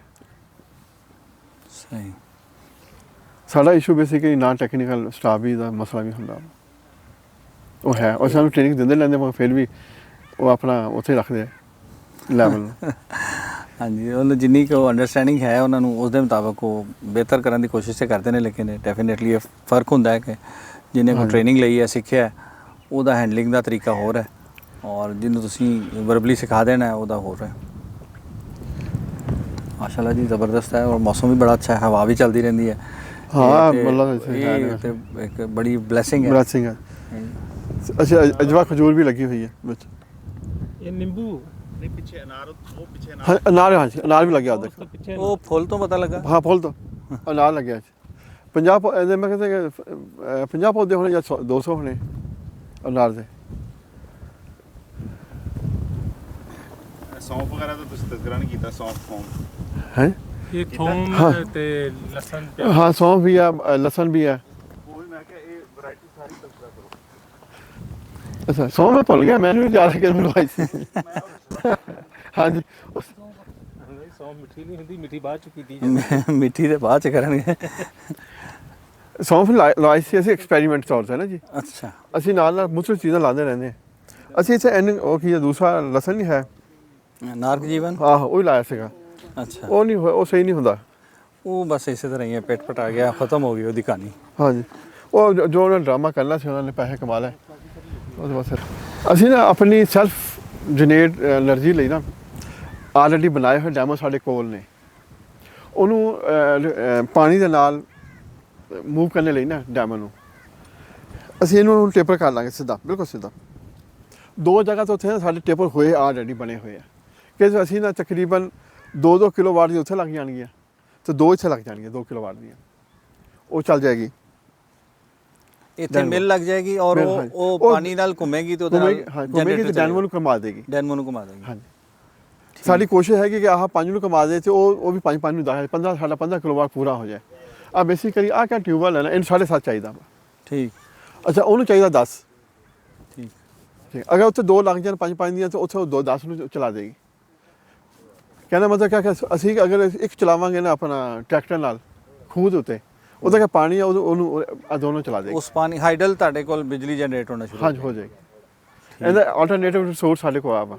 ਸਹੀ। ਸਾਡਾ issue basically non technical staff ਵੀ ਦਾ ਮਸਲਾ ਵੀ ਹੁੰਦਾ ਉਹ ਹੈ, ਔਰ ਸਾਨੂੰ ਟ੍ਰੇਨਿੰਗ ਦਿੰਦੇ ਲੈਂਦੇ, ਮगर ਫਿਰ ਵੀ ਉਹ ਆਪਣਾ ਉੱਥੇ ਰੱਖਦੇ ਲੈਵਲ ਨੂੰ। ਹਾਂਜੀ, ਉਹਨੂੰ ਜਿੰਨੀ ਕੁ ਅੰਡਰਸਟੈਂਡਿੰਗ ਹੈ ਉਹਨਾਂ ਨੂੰ ਉਸ ਦੇ ਮੁਤਾਬਕ ਉਹ ਬਿਹਤਰ ਕਰਨ ਦੀ ਕੋਸ਼ਿਸ਼ ਤੇ ਕਰਦੇ ਨੇ, ਲੇਕਿਨ ਡੈਫੀਨੇਟਲੀ ਇਹ ਫਰਕ ਹੁੰਦਾ ਹੈ ਕਿ ਜਿਹਨੇ ਕੋਈ ਟ੍ਰੇਨਿੰਗ ਲਈ ਹੈ, ਸਿੱਖਿਆ, ਉਹਦਾ ਹੈਂਡਲਿੰਗ ਦਾ ਤਰੀਕਾ ਹੋਰ ਹੈ, ਔਰ ਜਿਹਨੂੰ ਤੁਸੀਂ ਵਰਬਲੀ ਸਿਖਾ ਦੇਣਾ ਉਹਦਾ ਹੋਰ ਹੈ। ਮਾਸ਼ਾਅੱਲਾ ਜੀ, ਜ਼ਬਰਦਸਤ ਹੈ, ਔਰ ਮੌਸਮ ਵੀ ਬੜਾ ਅੱਛਾ ਹੈ, ਹਵਾ ਵੀ ਚੱਲਦੀ ਰਹਿੰਦੀ ਹੈ। ਹਾਂ, ਮਤਲਬ ਇੱਕ ਬੜੀ ਬਲੈਸਿੰਗ ਹੈ। ਬਲੈਸਿੰਗ ਹੈ। ਅੱਛਾ, ਅਜਵਾ ਖਜੂਰ ਵੀ ਲੱਗੀ ਹੋਈ ਹੈ ਵਿੱਚ। ਇਹ ਨਿੰਬੂ ਨਹੀਂ, ਪਿੱਛੇ ਅਨਾਰ, ਉਹ ਪਿੱਛੇ ਹਾਂ, ਅਨਾਰ, ਹਾਂਜੀ ਅਨਾਰ ਵੀ ਲੱਗਿਆ ਉੱਧਰ। ਉਹ ਫੁੱਲ ਤੋਂ ਪਤਾ ਲੱਗਾ। ਹਾਂ, ਫੁੱਲ ਤੋਂ ਅਨਾਰ ਲੱਗਿਆ। 50 ਮੈਂ ਕਹਿੰਦਾ 50 ਪੌਦੇ ਹੋਣੇ ਜਾਂ 200 ਹੋਣੇ ਅਨਾਰ ਦੇ। ਸੌਂਫ ਵਗੈਰਾ ਤਾਂ ਤੁਸੀਂ ਤਜ਼ਕਰਾ ਨਹੀਂ ਕੀਤਾ, ਸੌਂਫ ਹੈ। ਇਹ ਥੋਮ ਤੇ ਲਸਣ ਪਿਆਜ਼। ਹਾਂ, ਸੌਂਫ ਵੀ ਆ, ਲਸਣ ਵੀ ਆ। ਉਹ ਮੈਂ ਕਿਹਾ ਇਹ ਵੈਰਾਈਟੀ ਸਾਰੀ ਤਜ਼ਕਰਾ ਕਰੋ। ਅੱਛਾ, ਸੌਂਫ ਮੈਂ ਭੁੱਲ ਗਿਆ, ਮੈਨੂੰ ਵੀ ਯਾਦ ਕਿ ਮੈਨੂੰ ਆਈ ਸੀ। ਹਾਂਜੀ, ਸੌਂਫ ਮਿੱਠੀ ਨਹੀਂ ਹੁੰਦੀ, ਮਿੱਠੀ ਬਾਅਦ ਚ ਕੀਤੀ ਜਾਂਦੀ। ਮਿੱਠੀ ਦੇ ਬਾਅਦ ਚ ਕਰਨਗੇ। ਸੌਂਫ ਲਾਈ ਸੀ ਅਸੀਂ ਐਕਸਪੈਰੀਮੈਂਟ ਤੌਰ ਤੇ ਨਾ ਜੀ। ਅੱਛਾ। ਅਸੀਂ ਨਾਲ ਮੁੱਖ ਚੀਜ਼ਾਂ ਲਾਉਂਦੇ ਰਹਿੰਦੇ ਹਾਂ। ਅਸੀਂ ਇੱਥੇ ਉਹ ਕੀ ਦੂਸਰਾ ਲਸਣ ਨਹੀਂ ਹੈ, ਨਾਰਕ ਜੀਵਨ। ਆਹੋ, ਉਹ ਹੀ ਲਾਇਆ ਸੀਗਾ। ਅੱਛਾ। ਉਹ ਨਹੀਂ ਹੋਇਆ, ਉਹ ਸਹੀ ਨਹੀਂ ਹੁੰਦਾ। ਉਹ ਬਸ ਇਸੇ ਤਰ੍ਹਾਂ ਹੀ ਹੈ, ਪੇਟ ਪਟ ਆ ਗਿਆ, ਖਤਮ ਹੋ ਗਈ ਉਹਦੀ ਕਹਾਣੀ। ਹਾਂਜੀ, ਉਹ ਜੋ ਉਹਨਾਂ ਡਰਾਮਾ ਕਰਨਾ ਸੀ, ਉਹਨਾਂ ਨੇ ਪੈਸੇ ਕਮਾ ਲਏ ਉਹਦੇ ਵਾਸਤੇ। ਅਸੀਂ ਨਾ ਆਪਣੀ ਸੈਲਫ ਜਨਰੇਟ એનર્ਜੀ ਲਈ ਨਾ ਆਲਰੇਡੀ ਬਣਾਏ ਹੋਏ ਡੈਮੋ ਸਾਡੇ ਕੋਲ ਨੇ। ਉਹਨੂੰ ਪਾਣੀ ਦੇ ਨਾਲ ਮੂਵ ਕਰਨ ਲਈ ਨਾ ਡੈਮੋ ਨੂੰ ਅਸੀਂ ਇਹਨੂੰ ਟੇਪਰ ਕਰ ਲਾਂਗੇ ਸਿੱਧਾ, ਬਿਲਕੁਲ ਸਿੱਧਾ। ਦੋ ਜਗ੍ਹਾ ਤੋਂ ਉੱਥੇ ਸਾਡੇ ਟੇਪਰ ਹੋਏ ਆਲਰੇਡੀ ਬਣੇ ਹੋਏ ਆ, ਕਿ ਅਸੀਂ ਨਾ ਤਕਰੀਬਨ 2-2 ਕਿਲੋਵਾਟ ਦੀ ਉੱਥੇ ਲੱਗ ਜਾਣਗੀਆਂ ਤੇ 2 ਇੱਥੇ ਲੱਗ ਜਾਣਗੀਆਂ 2 ਕਿਲੋਵਾਟ ਦੀਆਂ। ਉਹ ਚੱਲ ਜਾਏਗੀ, ਇੱਥੇ ਮਿਲ ਲੱਗ ਜਾਏਗੀ, ਔਰ ਉਹ ਪਾਣੀ ਨਾਲ ਘੁੰਮੇਗੀ ਤੇ ਉਹਦੇ ਨਾਲ ਘੁੰਮੇਗੀ ਤੇ ਡੈਨਮੋ ਨੂੰ ਘੁਮਾ ਦੇਗੀ। ਡੈਨਮੋ ਨੂੰ ਘੁਮਾ ਦੇਗੀ। ਹਾਂਜੀ, ਸਾਡੀ ਕੋਸ਼ਿਸ਼ ਹੈਗੀ ਕਿ ਆਹ 5 ਨੂੰ ਘੁਮਾ ਦੇ ਤੇ ਉਹ ਵੀ 5 ਨੂੰ 10 15 ਸਾਡਾ 15 ਕਿਲੋਵਾਟ ਪੂਰਾ ਹੋ ਜਾਏ। ਆ ਬੇਸਿਕਲੀ ਆਹ ਕਿਆ ਟਿਊਬਵੈਲ ਹੈ ਨਾ, ਇਹਨੂੰ 7.5 ਚਾਹੀਦਾ ਵਾ। ਠੀਕ। ਅੱਛਾ, ਉਹਨੂੰ ਚਾਹੀਦਾ 10। ਠੀਕ। ਠੀਕ, ਅਗਰ ਉੱਥੇ 2 ਲੱਗ ਜਾਣ 5 ਦੀਆਂ, ਤਾਂ ਉੱਥੇ ਉਹ 10 ਨੂੰ ਚਲਾ ਦੇਗੀ। ਕਹਿੰਦਾ ਮਤਲਬ ਕਿਆ ਕਿ ਅਸੀਂ ਅਗਰ ਇੱਕ ਚਲਾਵਾਂਗੇ ਨਾ ਆਪਣਾ ਟਰੈਕਟਰ ਨਾਲ ਖੂਹ ਦੇ ਉੱਤੇ, ਉਹਦਾ ਕਿ ਪਾਣੀ ਆ ਉਹਨੂੰ ਆ ਦੋਨੋਂ ਚਲਾ ਦੇਗਾ। ਉਸ ਪਾਣੀ ਹਾਈਡਲ ਤੁਹਾਡੇ ਕੋਲ ਬਿਜਲੀ ਜਨਰੇਟ ਹੋਣਾ ਸ਼ੁਰੂ ਹਾਂਜੀ ਹੋ ਜਾਏਗੀ। ਇਹਦਾ ਆਲਟਰਨੇਟਿਵ ਰਿਸੋਰਸ ਸਾਡੇ ਕੋਲ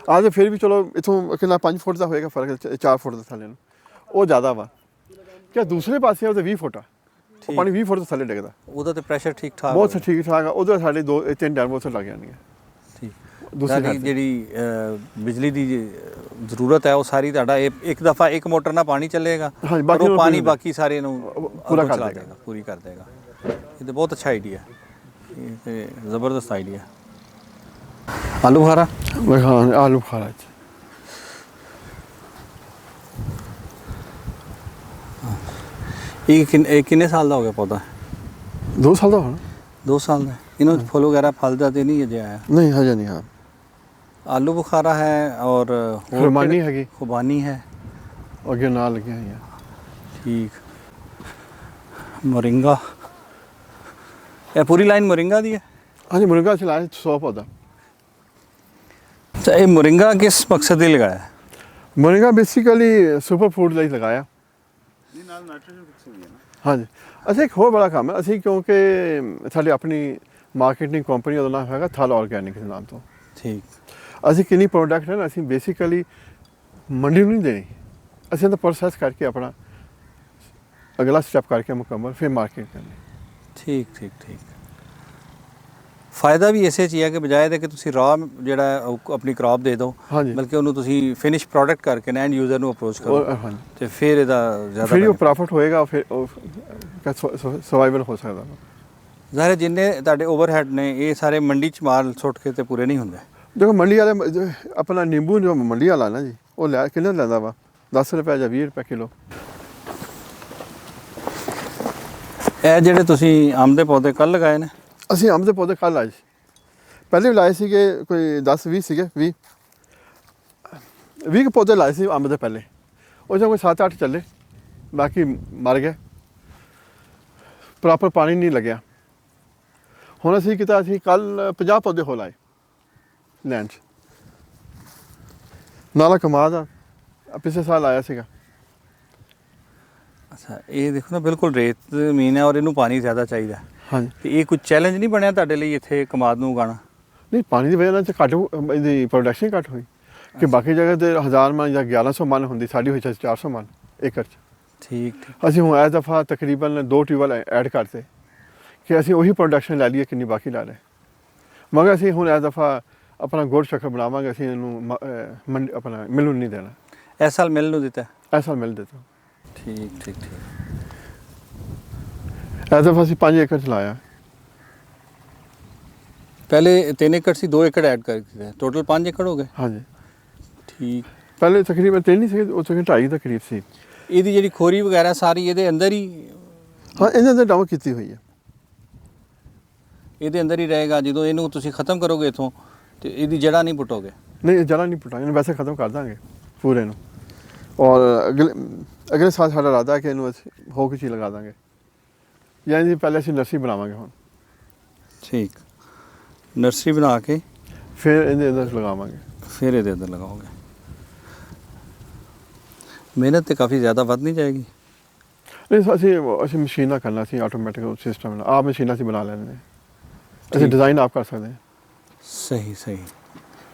ਆ ਤੇ ਫਿਰ ਵੀ ਚਲੋ ਇਥੋਂ ਕਿੰਨਾ 5 ਫੁੱਟ ਦਾ ਹੋਏਗਾ ਫਰਕ, 4 ਫੁੱਟ ਦਾ ਥੱਲੇ ਨੂੰ ਉਹ ਜ਼ਿਆਦਾ ਵਾ ਕਿ ਦੂਸਰੇ ਪਾਸੇ ਉਹਦੇ 20 ਫੁੱਟ ਆ, ਉਹ ਪਾਣੀ 20 ਫੁੱਟ ਤੋਂ ਥੱਲੇ ਡਿੱਗਦਾ। ਉਹਦਾ ਤੇ ਪ੍ਰੈਸ਼ਰ ਠੀਕ ਠਾਕ ਬਹੁਤ ਠੀਕ ਠਾਕ ਆ। ਉਹਦੇ ਸਾਡੇ 2-3 ਡੈਮ ਉੱਥੇ ਲੱਗ ਜਾਣਗੇ। ਠੀਕ ਦੂਸਰੀ ਜਿਹੜੀ ਬਿਜਲੀ ਦੀ ਜ਼ਰੂਰਤ ਹੈ ਉਹ ਸਾਰੀ ਤੁਹਾਡਾ ਇੱਕ ਦਫਾ ਇੱਕ ਮੋਟਰ ਨਾਲ ਪਾਣੀ ਚੱਲੇਗਾ ਹਾਂਜੀ, ਪਰ ਉਹ ਬਾਕੀ ਪਾਣੀ ਬਾਕੀ ਸਾਰੇ ਨੂੰ ਪੂਰਾ ਕਰ ਚਲਾ ਦੇਗਾ। ਦੇਗਾ, ਪੂਰੀ ਕਰ ਦੇਗਾ। ਇਹ ਤਾਂ ਬਹੁਤ ਅੱਛਾ ਆਈਡੀਆ, ਇਹ ਤੇ ਜ਼ਬਰਦਸਤ ਆਈਡੀਆ। ਆਲੂ ਬੁਖਾਰਾ ਹਾਂ ਆਲੂ ਬੁਖਾਰਾ ਇਹ ਕਿੰਨੇ ਸਾਲ ਦਾ ਹੋ ਗਿਆ ਪੌਦਾ? 2 ਸਾਲ ਦਾ ਹੋਣਾ। 2 ਸਾਲ ਦਾ। ਇਹਨੂੰ ਫੁੱਲ ਵਗੈਰਾ ਫਲ ਦਾ ਤੇ ਨਹੀਂ ਅਜੇ ਆਇਆ? ਨਹੀਂ ਹਜੇ ਨਹੀਂ। ਹਾਂ ਆਲੂ ਬੁਖਾਰਾ ਹੈ ਔਰ ਖੁਬਾਨੀ ਹੈਗੀ, ਖੁਬਾਨੀ ਹੈ ਅੱਗੇ ਨਾਲ ਲੱਗੀਆਂ ਹੋਈਆਂ। ਠੀਕ। ਮੋਰਿੰਗਾ, ਇਹ ਪੂਰੀ ਲਾਈਨ ਮੋਰਿੰਗਾ ਦੀ ਹੈ? ਹਾਂਜੀ ਮੁਰਗਾ ਚਲਾਇਆ 100 ਪੌਦਾ। ਅੱਛਾ, ਇਹ ਮੋਰਿੰਗਾ ਕਿਸ ਮਕਸਦ ਲਈ ਲਗਾਇਆ ਹੈ? ਮੁਰਗਾ ਬੇਸਿਕਲੀ ਸੁਪਰ ਫੂਡ ਲਈ ਲਗਾਇਆ। ਨਹੀਂ ਨਾਲ ਨਾਈਟ੍ਰੋਜਨ ਫਿਕਸ ਹੋਈ ਹੈ ਨਾ। ਹਾਂਜੀ ਅਸੀਂ ਇੱਕ ਹੋਰ ਬੜਾ ਕੰਮ ਹੈ, ਅਸੀਂ ਕਿਉਂਕਿ ਸਾਡੀ ਆਪਣੀ ਮਾਰਕੀਟਿੰਗ ਕੰਪਨੀ ਦਾ ਨਾਮ ਹੈਗਾ ਥਲ ਆਰਗੈਨਿਕ ਦੇ ਨਾਮ ਤੋਂ। ਠੀਕ। ਅਸੀਂ ਕਿੰਨੀ ਪ੍ਰੋਡਕਟ ਹੈ ਨਾ ਅਸੀਂ ਬੇਸਿਕਲੀ ਮੰਡੀ ਨੂੰ ਨਹੀਂ ਦੇਣੀ, ਅਸੀਂ ਇਹਦਾ ਪ੍ਰੋਸੈਸ ਕਰਕੇ ਆਪਣਾ ਅਗਲਾ ਸਟੈਪ ਕਰਕੇ ਮੁਕੰਮਲ ਫਿਰ ਮਾਰਕੀਟ ਕਰਨੀ। ਠੀਕ ਠੀਕ ਠੀਕ। ਫਾਇਦਾ ਵੀ ਇਸੇ 'ਚ ਹੀ ਹੈ ਕਿ ਬਜਾਏ ਦੇ ਕਿ ਤੁਸੀਂ ਰਾ ਜਿਹੜਾ ਉਹ ਆਪਣੀ ਕ੍ਰੌਪ ਦੇ ਦਿਓ, ਹਾਂਜੀ ਬਲਕਿ ਉਹਨੂੰ ਤੁਸੀਂ ਫਿਨਿਸ਼ ਪ੍ਰੋਡਕਟ ਕਰਕੇ ਐਂਡ ਯੂਜ਼ਰ ਨੂੰ ਅਪਰੋਚ ਕਰੋ ਹਾਂਜੀ ਤੇ ਫਿਰ ਇਹਦਾ ਜ਼ਿਆਦਾ ਫਿਰ ਉਹ ਪ੍ਰੋਫਿਟ ਹੋਏਗਾ, ਫਿਰ ਉਹ ਸਰਵਾਈਵਲ ਹੋ ਸਕਦਾ। ਜ਼ਾਹਿਰ ਜਿੰਨੇ ਤੁਹਾਡੇ ਓਵਰਹੈਡ ਨੇ ਇਹ ਸਾਰੇ ਮੰਡੀ 'ਚ ਮਾਲ ਸੁੱਟ ਕੇ ਤੇ ਪੂਰੇ ਨਹੀਂ ਹੁੰਦੇ। ਦੇਖੋ ਮੰਡੀ ਵਾਲੇ ਆਪਣਾ ਨਿੰਬੂ ਜੋ ਮੰਡੀ ਵਾਲਾ ਨਾ ਜੀ ਉਹ ਲੈ ਕਿੰਨਾ ਲੈਂਦਾ ਵਾ 10 ਰੁਪਏ ਜਾਂ 20 ਰੁਪਏ ਕਿਲੋ। ਇਹ ਜਿਹੜੇ ਤੁਸੀਂ ਅੰਬ ਦੇ ਪੌਦੇ ਕੱਲ੍ਹ ਲਗਾਏ ਨੇ? ਅਸੀਂ ਅੰਬ ਦੇ ਪੌਦੇ ਕੱਲ੍ਹ ਲਾਏ ਸੀ, ਪਹਿਲੇ ਵੀ ਲਾਏ ਸੀਗੇ ਕੋਈ 10-20 ਸੀਗੇ, 20 ਪੌਦੇ ਲਾਏ ਸੀ ਅੰਬ ਦੇ ਪਹਿਲੇ। ਉਹ 'ਚੋਂ ਕੋਈ 7-8 ਚੱਲੇ, ਬਾਕੀ ਮਰ ਗਏ, ਪ੍ਰੋਪਰ ਪਾਣੀ ਨਹੀਂ ਲੱਗਿਆ। ਹੁਣ ਅਸੀਂ ਕੀਤਾ, ਅਸੀਂ ਕੱਲ੍ਹ 50 ਪੌਦੇ ਹੋ ਲਾਏ ਲੈਂਡ 'ਚ। ਨਾਲਾ ਕਮਾਦ ਆ, ਪਿਛਲੇ ਸਾਲ ਆਇਆ ਸੀਗਾ। ਅੱਛਾ, ਇਹ ਦੇਖੋ ਨਾ ਬਿਲਕੁਲ ਰੇਤ ਜ਼ਮੀਨ ਹੈ ਔਰ ਇਹਨੂੰ ਪਾਣੀ ਜ਼ਿਆਦਾ ਚਾਹੀਦਾ। ਹਾਂਜੀ ਤੇ ਇਹ ਕੋਈ ਚੈਲੰਜ ਨਹੀਂ ਬਣਿਆ ਤੁਹਾਡੇ ਲਈ ਇੱਥੇ ਕਮਾਦ ਨੂੰ ਉਗਾਉਣਾ? ਨਹੀਂ, ਪਾਣੀ ਦੀ ਵਜ੍ਹਾ ਨਾਲ ਤਾਂ ਘੱਟ ਇਹਦੀ ਪ੍ਰੋਡਕਸ਼ਨ ਘੱਟ ਹੋਈ ਕਿ ਬਾਕੀ ਜਗ੍ਹਾ ਤੇ 1000 ਮਣ ਜਾਂ 1100 ਮਣ ਹੁੰਦੀ, ਸਾਡੀ ਹੋਈ 400 ਮਣ ਏਕੜ 'ਚ। ਠੀਕ ਠੀਕ। ਅਸੀਂ ਹੁਣ ਇਸ ਦਫਾ ਤਕਰੀਬਨ 2 ਟਿਊਬਵੈੱਲ ਐਡ ਕਰਤੇ ਕਿ ਅਸੀਂ ਉਹੀ ਪ੍ਰੋਡਕਸ਼ਨ ਲੈ ਲਈਏ ਕਿੰਨੀ ਬਾਕੀ ਲਾ ਲਏ। ਮਗਰ ਅਸੀਂ ਹੁਣ ਇਸ ਦਫਾ ਆਪਣਾ ਗੁੜ ਸ਼ੱਕਰ ਬਣਾਵਾਂਗੇ, ਅਸੀਂ ਇਹਨੂੰ ਆਪਣਾ ਮਿਲ ਨੂੰ ਨਹੀਂ ਦੇਣਾ। ਇਸ ਸਾਲ ਮਿਲ ਨੂੰ ਦਿੱਤਾ? ਇਸ ਸਾਲ ਮਿਲ ਦਿੱਤਾ। ਠੀਕ ਠੀਕ ਠੀਕ। ਇਸ ਦਫਾ ਅਸੀਂ 5 ਏਕੜ 'ਚ ਲਾਇਆ। ਪਹਿਲੇ 3 ਏਕੜ ਸੀ, 2 ਏਕੜ ਐਡ ਕਰਕੇ ਟੋਟਲ 5 ਏਕੜ ਹੋ ਗਏ। ਹਾਂਜੀ ਠੀਕ। ਪਹਿਲੇ ਤਕਰੀਬਨ 3 ਹੀ ਸੀ, ਉਹ ਤਕਰੀਬਨ 2.5 ਦੇ ਕਰੀਬ ਸੀ। ਇਹਦੀ ਜਿਹੜੀ ਖੋਰੀ ਵਗੈਰਾ ਸਾਰੀ ਇਹਦੇ ਅੰਦਰ ਹੀ? ਹਾਂ ਇਹਨਾਂ ਦੇ ਡਾਊਨ ਕੀਤੀ ਹੋਈ ਹੈ। ਇਹਦੇ ਅੰਦਰ ਹੀ ਰਹੇਗਾ? ਜਦੋਂ ਇਹਨੂੰ ਤੁਸੀਂ ਖਤਮ ਕਰੋਗੇ ਇਥੋਂ ਤੇ ਇਹਦੀ ਜੜ੍ਹਾਂ ਨਹੀਂ ਪੁੱਟੋਗੇ? ਨਹੀਂ ਜੜਾ ਨਹੀਂ ਪੁੱਟਾਂਗੇ, ਇਹਨੂੰ ਵੈਸੇ ਖਤਮ ਕਰ ਦਾਂਗੇ ਪੂਰੇ ਨੂੰ। ਔਰ ਅਗਲੇ ਸਾਲ ਸਾਡਾ ਇਰਾਦਾ ਹੈ ਕਿ ਇਹਨੂੰ ਅਸੀਂ ਹੋ ਕੇ ਚੀਜ਼ ਲਗਾ ਦਾਂਗੇ, ਯਾਨੀ ਪਹਿਲੇ ਅਸੀਂ ਨਰਸਰੀ ਬਣਾਵਾਂਗੇ ਹੁਣ। ਠੀਕ। ਨਰਸਰੀ ਬਣਾ ਕੇ ਫਿਰ ਇਹਦੇ ਅੰਦਰ ਲਗਾਵਾਂਗੇ। ਫਿਰ ਇਹਦੇ ਅੰਦਰ ਲਗਾਓਗੇ। ਮਿਹਨਤ ਤੇ ਕਾਫੀ ਜ਼ਿਆਦਾ ਵੱਧ ਨਹੀਂ ਜਾਏਗੀ? ਨਹੀਂ, ਅਸੀਂ ਮਸ਼ੀਨ ਨਾਲ ਕਰਨਾ, ਅਸੀਂ ਆਟੋਮੈਟਿਕ ਸਿਸਟਮ ਨਾਲ ਆਪ ਮਸ਼ੀਨਾਂ ਅਸੀਂ ਬਣਾ ਲੈਂਦੇ ਹਾਂ, ਅਸੀਂ ਡਿਜ਼ਾਈਨ ਆਪ ਕਰ ਸਕਦੇ ਹਾਂ। ਸਹੀ ਸਹੀ।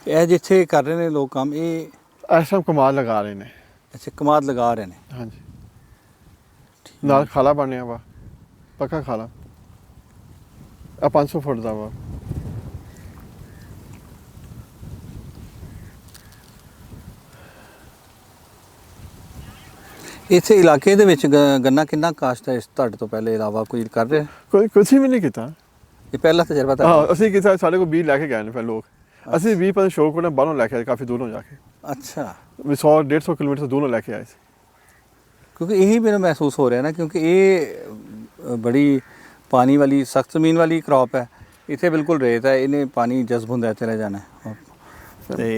ਇਹ ਜਿੱਥੇ ਕਰ ਰਹੇ ਨੇ ਲੋਕ ਕੰਮ, ਇਹ ਇਸ ਟਾਈਮ ਕਮਾਲ ਲਗਾ ਰਹੇ ਨੇ। ਅੱਛਾ, ਕਮਾਦ ਲਗਾ ਰਹੇ ਨੇ? ਹਾਂਜੀ। ਨਾਲ ਖਾਲਾ ਬਣਿਆ ਵਾ, ਪੱਕਾ ਖਾਲਾ, ਆ 500 ਫੁੱਟ ਦਾ ਵਾ। ਇੱਥੇ ਇਲਾਕੇ ਦੇ ਵਿੱਚ ਗੰਨਾ ਕਿੰਨਾ ਕਾਸ਼ਤ ਹੈ ਇਸ ਤੁਹਾਡੇ ਤੋਂ ਪਹਿਲੇ ਇਲਾਵਾ ਕੋਈ ਕਰ ਰਿਹਾ? ਕੁਛ ਵੀ ਨਹੀਂ ਕੀਤਾ। ਇਹ ਪਹਿਲਾ ਤਜਰਬਾ ਤਾਂ? ਹਾਂ ਅਸੀਂ ਕੀਤਾ, ਸਾਡੇ ਕੋਲ ਬੀਜ ਲੈ ਕੇ ਗਏ ਨੇ ਫਿਰ ਲੋਕ। ਅਸੀਂ 20 ਪਤਾ ਸ਼ੌਕ ਨਾਲ ਬਾਹਰੋਂ ਲੈ ਕੇ ਆਏ, ਕਾਫੀ ਦੂਰੋਂ ਜਾ ਕੇ। ਅੱਛਾ। 100-150 ਕਿਲੋਮੀਟਰ ਦੂਰੋਂ ਲੈ ਕੇ ਆਏ ਸੀ। ਕਿਉਂਕਿ ਇਹੀ ਮੈਨੂੰ ਮਹਿਸੂਸ ਹੋ ਰਿਹਾ ਨਾ, ਕਿਉਂਕਿ ਇਹ ਬੜੀ ਪਾਣੀ ਵਾਲੀ ਸਖਤ ਜ਼ਮੀਨ ਵਾਲੀ ਕ੍ਰੌਪ ਹੈ। ਇੱਥੇ ਬਿਲਕੁਲ ਰੇਤ ਹੈ, ਇਹਨੇ ਪਾਣੀ ਜਜ਼ਬ ਹੁੰਦਾ ਚਲੇ ਜਾਣਾ ਤੇ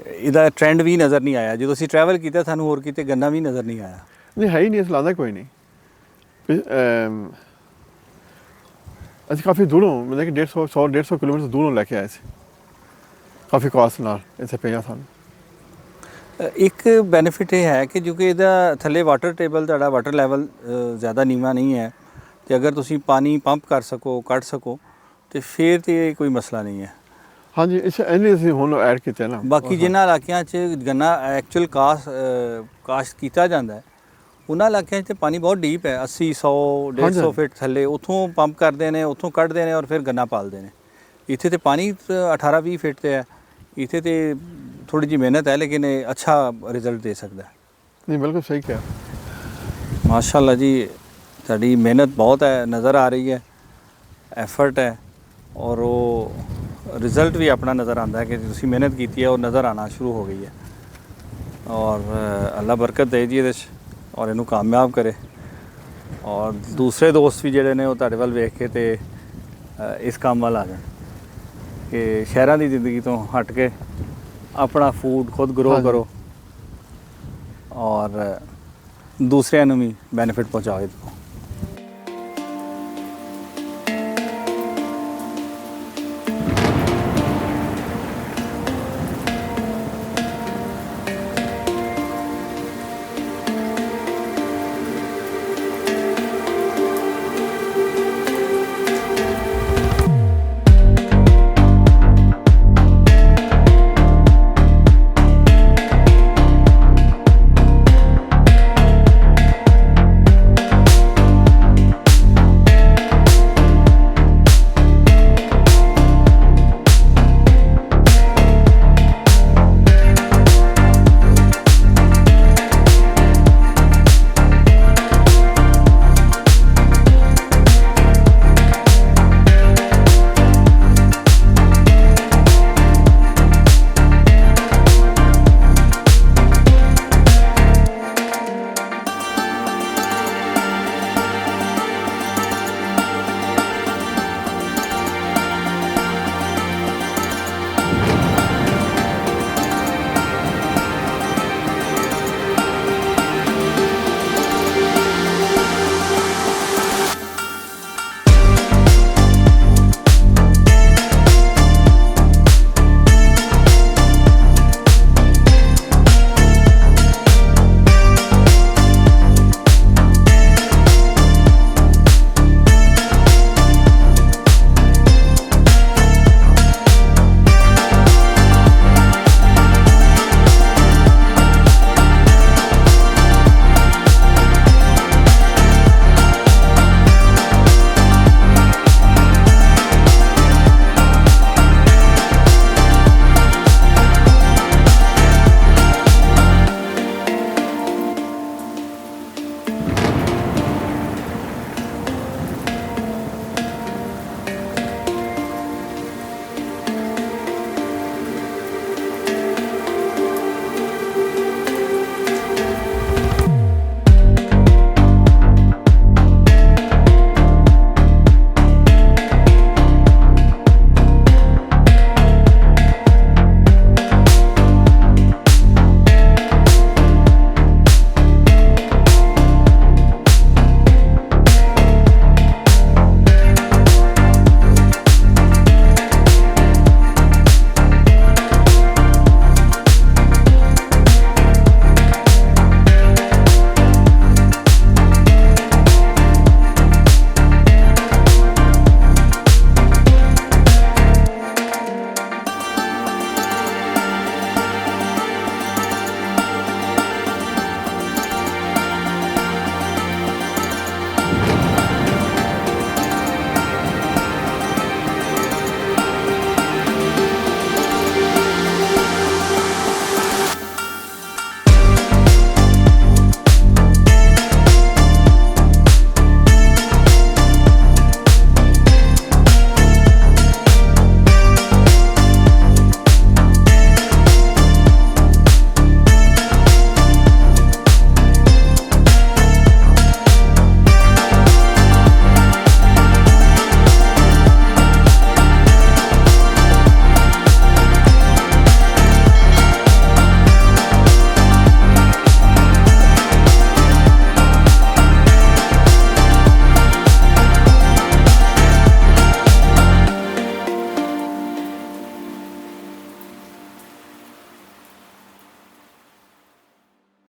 ਇਹਦਾ ਟ੍ਰੈਂਡ ਵੀ ਨਜ਼ਰ ਨਹੀਂ ਆਇਆ। ਜਦੋਂ ਅਸੀਂ ਟਰੈਵਲ ਕੀਤਾ ਸਾਨੂੰ ਹੋਰ ਕਿਤੇ ਗੰਨਾ ਵੀ ਨਜ਼ਰ ਨਹੀਂ ਆਇਆ। ਨਹੀਂ ਹੈ ਹੀ ਨਹੀਂ, ਅਸੀਂ ਲਾਉਂਦਾ ਕੋਈ ਨਹੀਂ। ਅਸੀਂ ਕਾਫੀ ਦੂਰੋਂ ਮਤਲਬ ਕਿ 150 ਕਿਲੋਮੀਟਰ ਦੂਰੋਂ ਲੈ ਕੇ ਆਏ ਸੀ, ਕਾਫੀ ਕਾਸਟ ਨਾਲ ਇੱਥੇ ਪਈਆਂ ਸਾਨੂੰ। ਇੱਕ ਬੈਨੀਫਿਟ ਇਹ ਹੈ ਕਿ ਕਿਉਂਕਿ ਇਹਦਾ ਥੱਲੇ ਵਾਟਰ ਟੇਬਲ ਤੁਹਾਡਾ ਵਾਟਰ ਲੈਵਲ ਜ਼ਿਆਦਾ ਨੀਵਾਂ ਨਹੀਂ ਹੈ ਤੇ ਅਗਰ ਤੁਸੀਂ ਪਾਣੀ ਪੰਪ ਕਰ ਸਕੋ ਕੱਢ ਸਕੋ ਤੇ ਫਿਰ ਤੇ ਕੋਈ ਮਸਲਾ ਨਹੀਂ ਹੈ। ਹਾਂਜੀ ਇਸ ਇਹਨੇ ਅਸੀਂ ਹੁਣ ਐਡ ਕੀਤਾ ਨਾ। ਬਾਕੀ ਜਿਨ੍ਹਾਂ ਇਲਾਕਿਆਂ 'ਚ ਗੰਨਾ ਐਕਚੁਅਲ ਕਾਸ਼ਤ ਕੀਤਾ ਜਾਂਦਾ ਹੈ ਉਹਨਾਂ ਇਲਾਕਿਆਂ 'ਚ ਤੇ ਪਾਣੀ ਬਹੁਤ ਡੀਪ ਹੈ 80 100 150 ਫੁੱਟ ਥੱਲੇ, ਉੱਥੋਂ ਪੰਪ ਕਰਦੇ ਨੇ, ਉੱਥੋਂ ਕੱਢਦੇ ਨੇ ਔਰ ਫਿਰ ਗੰਨਾ ਪਾਲਦੇ ਨੇ। ਇੱਥੇ ਤੇ ਪਾਣੀ 18 20 ਫੁੱਟ ਤੇ ਹੈ, ਇੱਥੇ ਤੇ ਥੋੜੀ ਜਿਹੀ ਮਿਹਨਤ ਹੈ ਲੇਕਿਨ ਇਹ ਅੱਛਾ ਰਿਜ਼ਲਟ ਦੇ ਸਕਦਾ ਹੈ। ਨਹੀਂ ਬਿਲਕੁਲ ਸਹੀ ਕਿਹਾ। ਮਾਸ਼ਾਅੱਲਾ ਜੀ ਤੁਹਾਡੀ ਮਿਹਨਤ ਬਹੁਤ ਹੈ, ਨਜ਼ਰ ਆ ਰਹੀ ਹੈ, ਐਫਰਟ ਹੈ ਔਰ ਉਹ ਰਿਜ਼ਲਟ ਵੀ ਆਪਣਾ ਨਜ਼ਰ ਆਉਂਦਾ ਹੈ ਕਿ ਤੁਸੀਂ ਮਿਹਨਤ ਕੀਤੀ ਹੈ ਉਹ ਨਜ਼ਰ ਆਉਣਾ ਸ਼ੁਰੂ ਹੋ ਗਈ ਹੈ ਔਰ ਅੱਲਾ ਬਰਕਤ ਦੇ ਜੀ ਇਹਦੇ 'ਚ ਔਰ ਇਹਨੂੰ ਕਾਮਯਾਬ ਕਰੇ ਔਰ ਦੂਸਰੇ ਦੋਸਤ ਵੀ ਜਿਹੜੇ ਨੇ ਉਹ ਤੁਹਾਡੇ ਵੱਲ ਵੇਖ ਕੇ ਤੇ ਇਸ ਕੰਮ ਵੱਲ ਆ ਜਾਣ ਕਿ ਸ਼ਹਿਰਾਂ ਦੀ ਜ਼ਿੰਦਗੀ ਤੋਂ ਹਟ ਕੇ ਆਪਣਾ ਫੂਡ ਖੁਦ ਗਰੋ ਕਰੋ ਔਰ ਦੂਸਰਿਆਂ ਨੂੰ ਵੀ ਬੈਨੀਫਿਟ ਪਹੁੰਚਾਓ ਇਹਦੇ ਤੋਂ।